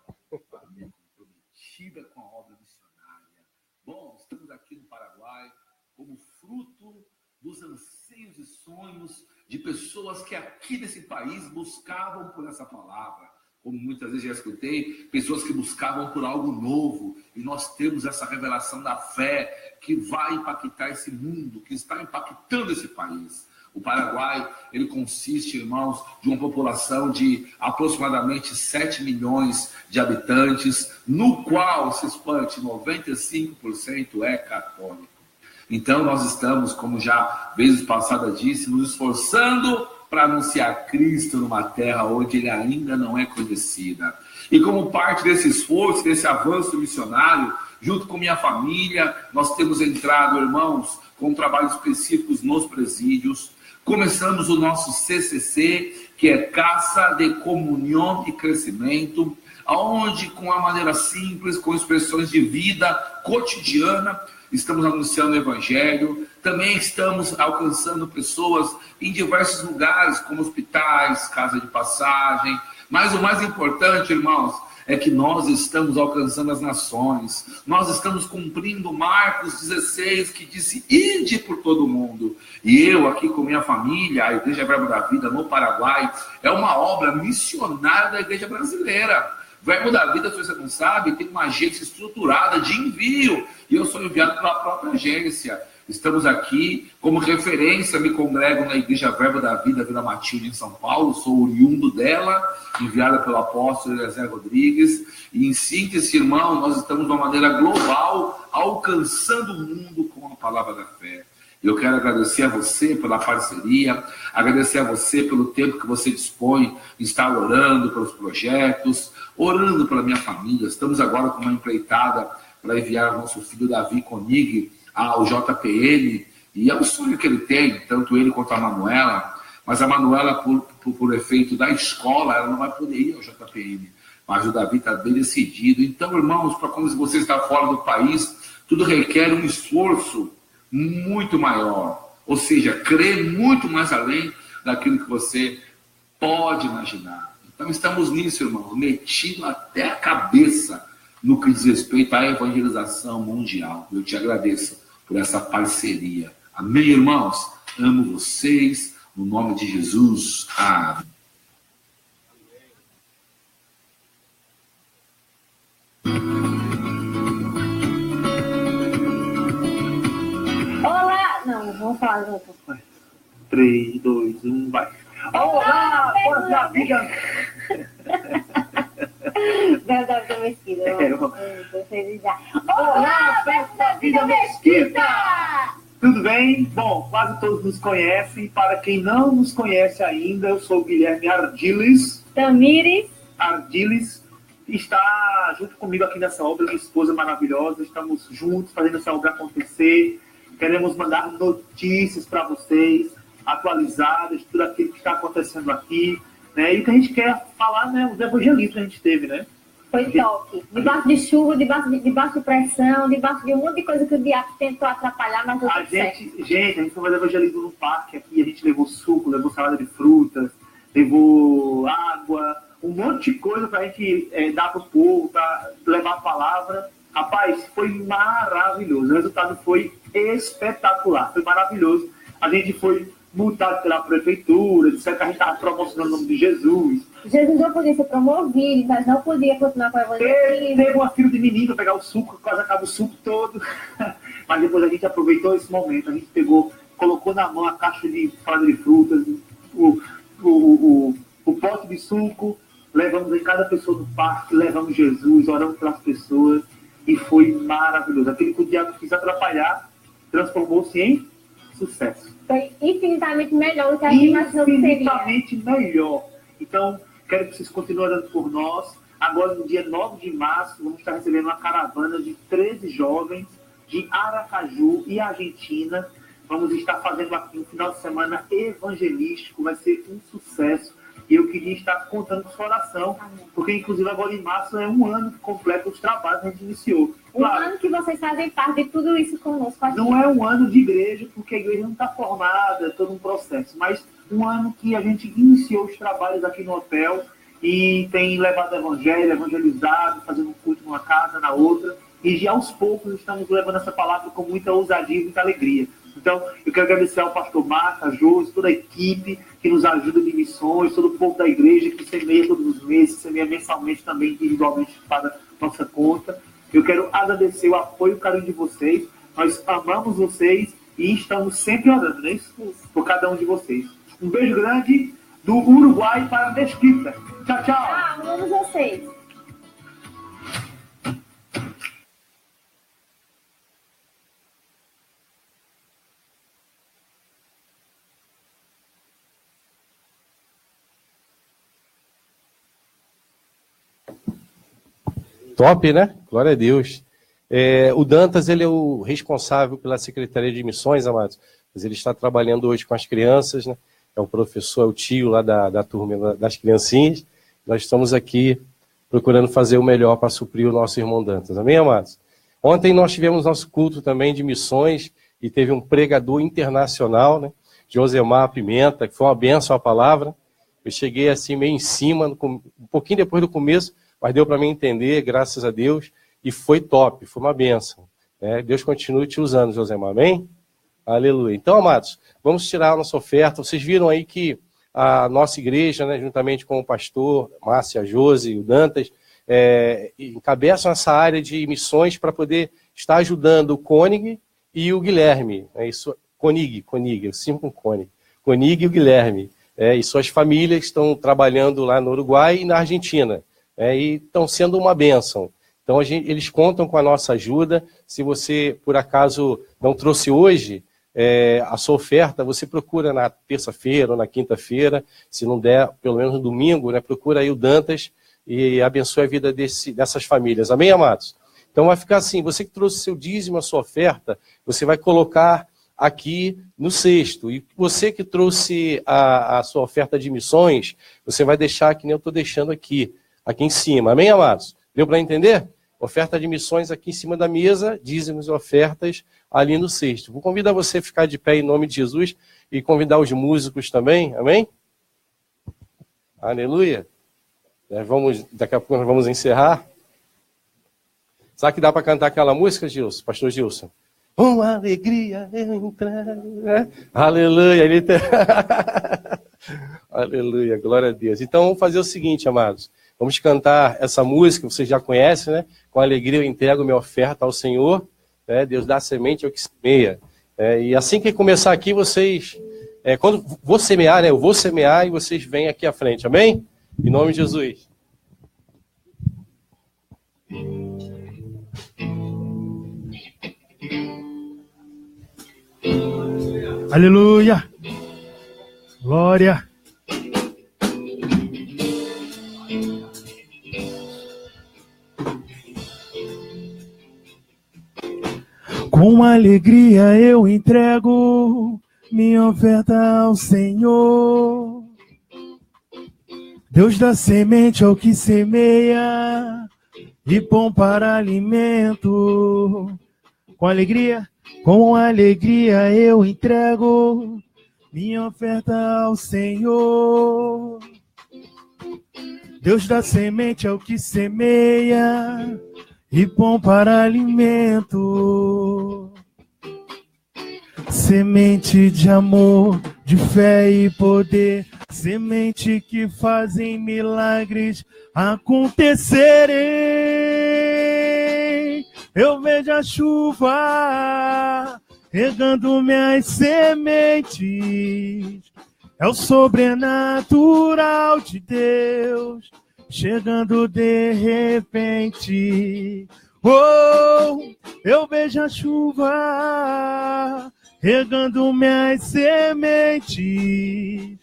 família comprometida com a obra missionária. Bom, estamos aqui no Paraguai como fruto dos anseios e sonhos de pessoas que aqui nesse país buscavam por essa palavra. Como muitas vezes já escutei, pessoas que buscavam por algo novo. E nós temos essa revelação da fé que vai impactar esse mundo, que está impactando esse país. O Paraguai, ele consiste, irmãos, de uma população de aproximadamente 7 milhões de habitantes, no qual, se espante, 95% é católico. Então nós estamos, como já vezes passadas disse, nos esforçando para anunciar Cristo numa terra onde ele ainda não é conhecida. E como parte desse esforço, desse avanço missionário, junto com minha família, nós temos entrado, irmãos, com trabalhos específicos nos presídios. Começamos o nosso CCC, que é Casa de Comunhão e Crescimento, onde, com a maneira simples, com expressões de vida cotidiana, estamos anunciando o Evangelho. Também estamos alcançando pessoas em diversos lugares, como hospitais, casa de passagem. Mas o mais importante, irmãos, é que nós estamos alcançando as nações. Nós estamos cumprindo Marcos 16, que disse: ide por todo mundo. E eu, aqui com minha família, a Igreja Verbo da Vida no Paraguai, é uma obra missionária da Igreja Brasileira. Verbo da Vida, se você não sabe, tem uma agência estruturada de envio. E eu sou enviado pela própria agência. Estamos aqui, como referência, me congrego na Igreja Verbo da Vida, Vila Matilde, em São Paulo. Sou oriundo dela, enviada pelo apóstolo Eliezer Rodrigues. E em síntese, irmão, nós estamos de uma maneira global, alcançando o mundo com a palavra da fé. Eu quero agradecer a você pela parceria, agradecer a você pelo tempo que você dispõe de estar orando pelos projetos, orando pela minha família. Estamos agora com uma empreitada para enviar o nosso filho Davi Konig ao JPN, e é um sonho que ele tem, tanto ele quanto a Manuela, mas a Manuela, por efeito da escola, ela não vai poder ir ao JPN, mas o Davi está bem decidido. Então, irmãos, para quando você está fora do país, tudo requer um esforço muito maior, ou seja, crer muito mais além daquilo que você pode imaginar. Então estamos nisso, irmão, metido até a cabeça no que diz respeito à evangelização mundial. Eu te agradeço por essa parceria. Amém, irmãos? Amo vocês, no nome de Jesus. Amém. Vamos falar junto. 3, 2, 1, vai. Olá, Verbo da Vida! Verbo da Vida Mesquita. Olá, Verbo da Vida Mesquita! Tudo bem? Bom, quase todos nos conhecem. Para quem não nos conhece ainda, eu sou o Guilherme Ardiles. Tamires Ardiles está junto comigo aqui nessa obra, minha esposa maravilhosa. Estamos juntos fazendo essa obra acontecer. Queremos mandar notícias para vocês, atualizadas, tudo aquilo que está acontecendo aqui, né? E o que a gente quer falar, né? Os evangelistas que a gente teve, né? foi top. Debaixo de chuva, debaixo de pressão, debaixo de um monte de coisa que o diabo tentou atrapalhar, mas deu tudo certo. A gente foi fazer evangelismo no parque aqui, a gente levou suco, levou salada de frutas, levou água, um monte de coisa para a gente dar para o povo, para levar a palavra. Rapaz, foi maravilhoso. O resultado foi espetacular, foi maravilhoso. A gente foi multado pela prefeitura, disseram que a gente estava promocionando o nome de Jesus. Jesus não podia ser promovido, mas não podia continuar com a evangelismo. Teve uma fila de menino para pegar o suco, quase acaba o suco todo. Mas depois a gente aproveitou esse momento, a gente pegou, colocou na mão a caixa de salada de frutas, o pote de suco, levamos em cada pessoa do parque, levamos Jesus, oramos pelas pessoas, e foi maravilhoso. Aquele que o diabo quis atrapalhar, transformou-se em sucesso. Foi infinitamente melhor do que a gente imaginou que seria. Infinitamente melhor. Então, quero que vocês continuem orando por nós. Agora, no dia 9 de março, vamos estar recebendo uma caravana de 13 jovens de Aracaju e Argentina. Vamos estar fazendo aqui um final de semana evangelístico. Vai ser um sucesso. E eu queria estar contando com sua oração, porque, inclusive, agora em março é um ano que completa os trabalhos que a gente iniciou. Claro, ano que vocês fazem parte de tudo isso conosco aqui. Não é um ano de igreja, porque a igreja não está formada, é todo um processo, mas um ano que a gente iniciou os trabalhos aqui no hotel e tem levado o evangelho, evangelizado, fazendo um culto numa casa, na outra, e já aos poucos estamos levando essa palavra com muita ousadia e muita alegria. Então, eu quero agradecer ao pastor Marcos, a Josi, toda a equipe que nos ajuda de missões, todo o povo da igreja que semeia todos os meses, semeia mensalmente também, individualmente para nossa conta. Eu quero agradecer o apoio e o carinho de vocês. Nós amamos vocês e estamos sempre orando, não é isso? Por cada um de vocês. Um beijo grande do Uruguai para a Mesquita. Tchau, tchau. Amamos vocês. Top, né? Glória a Deus. O Dantas, ele é o responsável pela Secretaria de Missões, amados. Mas ele está trabalhando hoje com as crianças, né? É o professor, é o tio lá da turma das criancinhas. Nós estamos aqui procurando fazer o melhor para suprir o nosso irmão Dantas. Amém, amados? Ontem nós tivemos nosso culto também de missões e teve um pregador internacional, né? Josemar Pimenta, que foi uma bênção a palavra. Eu cheguei assim meio em cima, um pouquinho depois do começo, mas deu para mim entender, graças a Deus, e foi top, foi uma bênção. Deus continue te usando, Josemar, amém? Aleluia. Então, amados, vamos tirar a nossa oferta. Vocês viram aí que a nossa igreja, né, juntamente com o pastor Márcia, Josi e o Dantas, encabeçam essa área de missões para poder estar ajudando o Koenig e o Guilherme. Isso, Koenig, eu sinto com Koenig. Koenig e o Guilherme. E suas famílias estão trabalhando lá no Uruguai e na Argentina. E estão sendo uma bênção. Então, eles contam com a nossa ajuda. Se você, por acaso, não trouxe hoje a sua oferta, você procura na terça-feira ou na quinta-feira. Se não der, pelo menos no domingo, procura aí o Dantas e abençoe a vida dessas famílias. Amém, amados? Então, vai ficar assim, você que trouxe seu dízimo, a sua oferta, você vai colocar aqui no cesto. E você que trouxe a sua oferta de missões, você vai deixar que nem eu estou deixando aqui em cima. Amém, amados? Deu para entender? Oferta de missões aqui em cima da mesa, dízimos e ofertas ali no cesto. Vou convidar você a ficar de pé em nome de Jesus e convidar os músicos também. Amém? Aleluia. Daqui a pouco nós vamos encerrar. Sabe que dá para cantar aquela música, Gilson? Pastor Gilson? Uma alegria eu entrego. Aleluia. Aleluia, glória a Deus. Então vamos fazer o seguinte, amados. Vamos cantar essa música, vocês já conhecem, né? Com alegria eu entrego minha oferta ao Senhor. Deus dá semente ao que semeia. E assim que começar aqui, vocês... quando vou semear, eu vou semear e vocês vêm aqui à frente, amém? Em nome de Jesus. Aleluia! Glória! Com alegria eu entrego minha oferta ao Senhor. Deus dá semente ao que semeia e pão para alimento. Com alegria eu entrego minha oferta ao Senhor. Deus dá semente ao que semeia e pão para alimento. Semente de amor, de fé e poder, semente que fazem milagres acontecerem. Eu vejo a chuva regando minhas sementes. É o sobrenatural de Deus chegando de repente. Oh, eu vejo a chuva regando minhas sementes.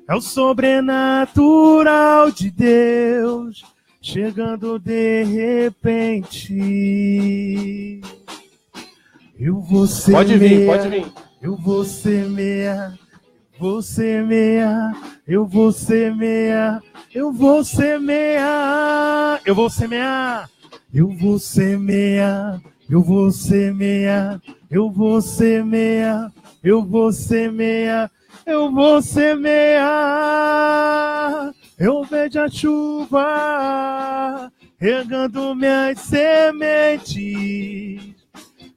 É o sobrenatural de Deus chegando de repente. Eu vou semear. Pode vir. Eu vou semear. Vou semear. Eu vou semear. Eu vou semear. Eu vou semear. Eu vou semear. Eu vou semear. Eu vou semear. Eu vou semear. Eu vou semear. Eu vejo a chuva regando minhas sementes.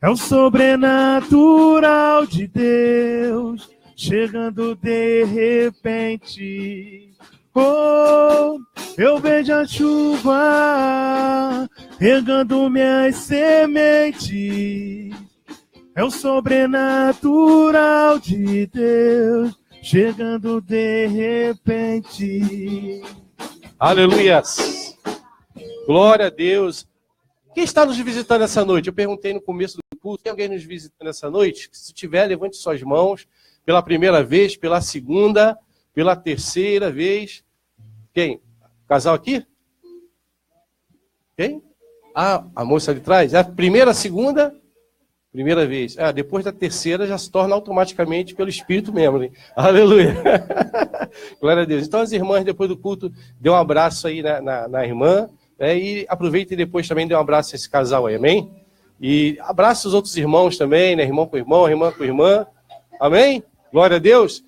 É o sobrenatural de Deus chegando de repente. Oh, eu vejo a chuva regando minhas sementes. É o sobrenatural de Deus chegando de repente. Aleluias. Glória a Deus. Quem está nos visitando essa noite? Eu perguntei no começo do culto, tem alguém nos visitando essa noite? Se tiver, levante suas mãos. Pela primeira vez, pela segunda, pela terceira vez. Quem? Casal aqui? Quem? Ah, a moça ali atrás. É a primeira, segunda, primeira vez. Depois da terceira já se torna automaticamente pelo Espírito mesmo. Hein? Aleluia. Glória a Deus. Então as irmãs, depois do culto, dê um abraço aí na irmã. E aproveita e depois também dê um abraço a esse casal aí, amém? E abraça os outros irmãos também, né? Irmão com irmão, irmã com irmã. Amém? Glória a Deus.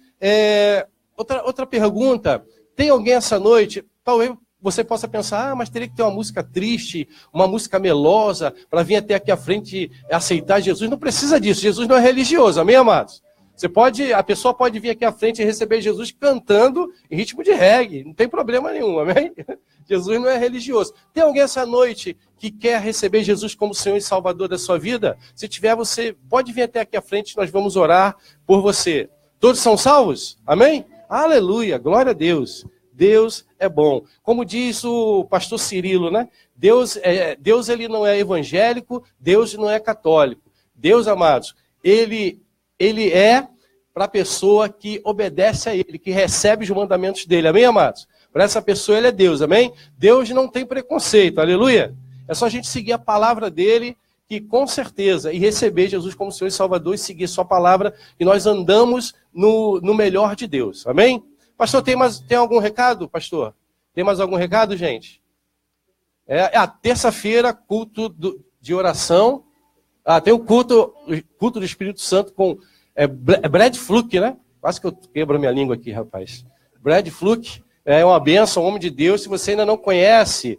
Outra pergunta. Tem alguém essa noite, talvez você possa pensar, mas teria que ter uma música triste, uma música melosa, para vir até aqui à frente e aceitar Jesus. Não precisa disso, Jesus não é religioso, amém, amados? A pessoa pode vir aqui à frente e receber Jesus cantando em ritmo de reggae, não tem problema nenhum, amém? Jesus não é religioso. Tem alguém essa noite que quer receber Jesus como Senhor e Salvador da sua vida? Se tiver, você pode vir até aqui à frente, nós vamos orar por você. Todos são salvos? Amém? Aleluia, glória a Deus. Deus é bom. Como diz o pastor Cirilo, né? Deus ele não é evangélico, Deus não é católico. Deus, amados, ele é para a pessoa que obedece a ele, que recebe os mandamentos dele. Amém, amados? Para essa pessoa ele é Deus, amém? Deus não tem preconceito, aleluia. É só a gente seguir a palavra dele, que com certeza, e receber Jesus como Senhor e Salvador e seguir sua palavra, e nós andamos no melhor de Deus, amém? Pastor, tem algum recado, pastor? Tem mais algum recado, gente? É a terça-feira, culto de oração. Tem o culto do Espírito Santo com Brad Fluke, né? Quase que eu quebro a minha língua aqui, rapaz. Brad Fluke é uma bênção, um homem de Deus. Se você ainda não conhece,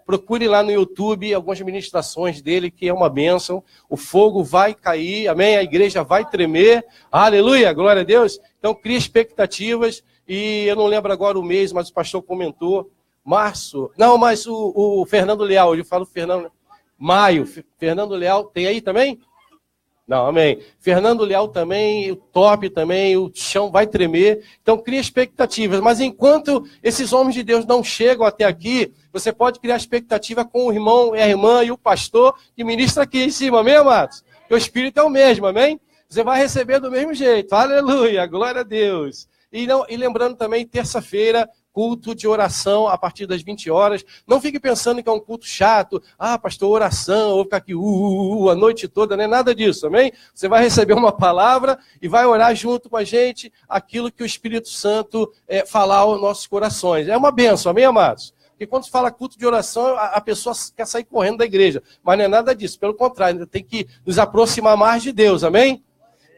procure lá no YouTube algumas ministrações dele, que é uma bênção. O fogo vai cair, amém? A igreja vai tremer. Aleluia, glória a Deus. Então, cria expectativas. E eu não lembro agora o mês, mas o pastor comentou. Março. Não, mas o Fernando Leal, eu falo Fernando. Maio. Fernando Leal, tem aí também? Não, amém. Fernando Leal também, o top também, o chão vai tremer. Então, cria expectativas. Mas enquanto esses homens de Deus não chegam até aqui, você pode criar expectativa com o irmão e a irmã e o pastor que ministra aqui em cima, amém, amados? Porque o Espírito é o mesmo, amém? Você vai receber do mesmo jeito. Aleluia, glória a Deus. E lembrando também, terça-feira, culto de oração a partir das 20 horas. Não fique pensando que é um culto chato. Pastor, oração, vou ficar aqui a noite toda, não é nada disso, amém? Você vai receber uma palavra e vai orar junto com a gente aquilo que o Espírito Santo falar aos nossos corações. É uma bênção, amém, amados? Porque quando se fala culto de oração, a pessoa quer sair correndo da igreja. Mas não é nada disso, pelo contrário, ainda tem que nos aproximar mais de Deus, amém?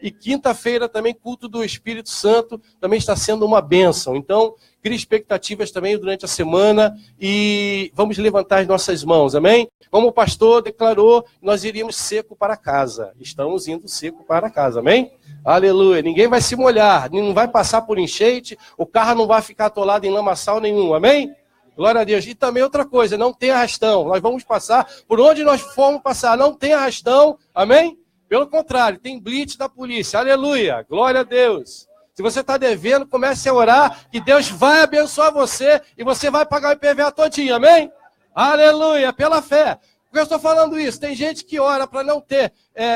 E quinta-feira também, culto do Espírito Santo, também está sendo uma bênção. Então, crie expectativas também durante a semana e vamos levantar as nossas mãos, amém? Como o pastor declarou, nós iríamos seco para casa. Estamos indo seco para casa, amém? Aleluia. Ninguém vai se molhar, não vai passar por enchente, o carro não vai ficar atolado em lamaçal nenhum, amém? Glória a Deus. E também outra coisa, não tem arrastão. Nós vamos passar por onde nós formos passar, não tem arrastão, amém? Pelo contrário, tem blitz da polícia. Aleluia. Glória a Deus. Se você está devendo, comece a orar, que Deus vai abençoar você e você vai pagar o IPVA todinho. Amém? Aleluia. Pela fé. Por que eu estou falando isso? Tem gente que ora para não ter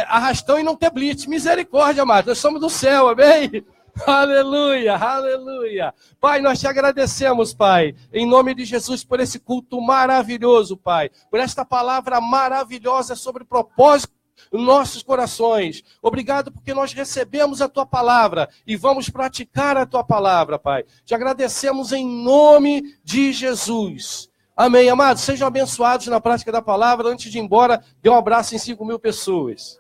arrastão e não ter blitz. Misericórdia, amado. Nós somos do céu. Amém? Aleluia, aleluia. Pai, nós te agradecemos, Pai, em nome de Jesus, por esse culto maravilhoso, Pai. Por esta palavra maravilhosa sobre propósito nossos corações. Obrigado porque nós recebemos a tua palavra e vamos praticar a tua palavra, Pai. Te agradecemos em nome de Jesus. Amém, amados. Sejam abençoados na prática da palavra. Antes de ir embora, dê um abraço em 5.000 pessoas.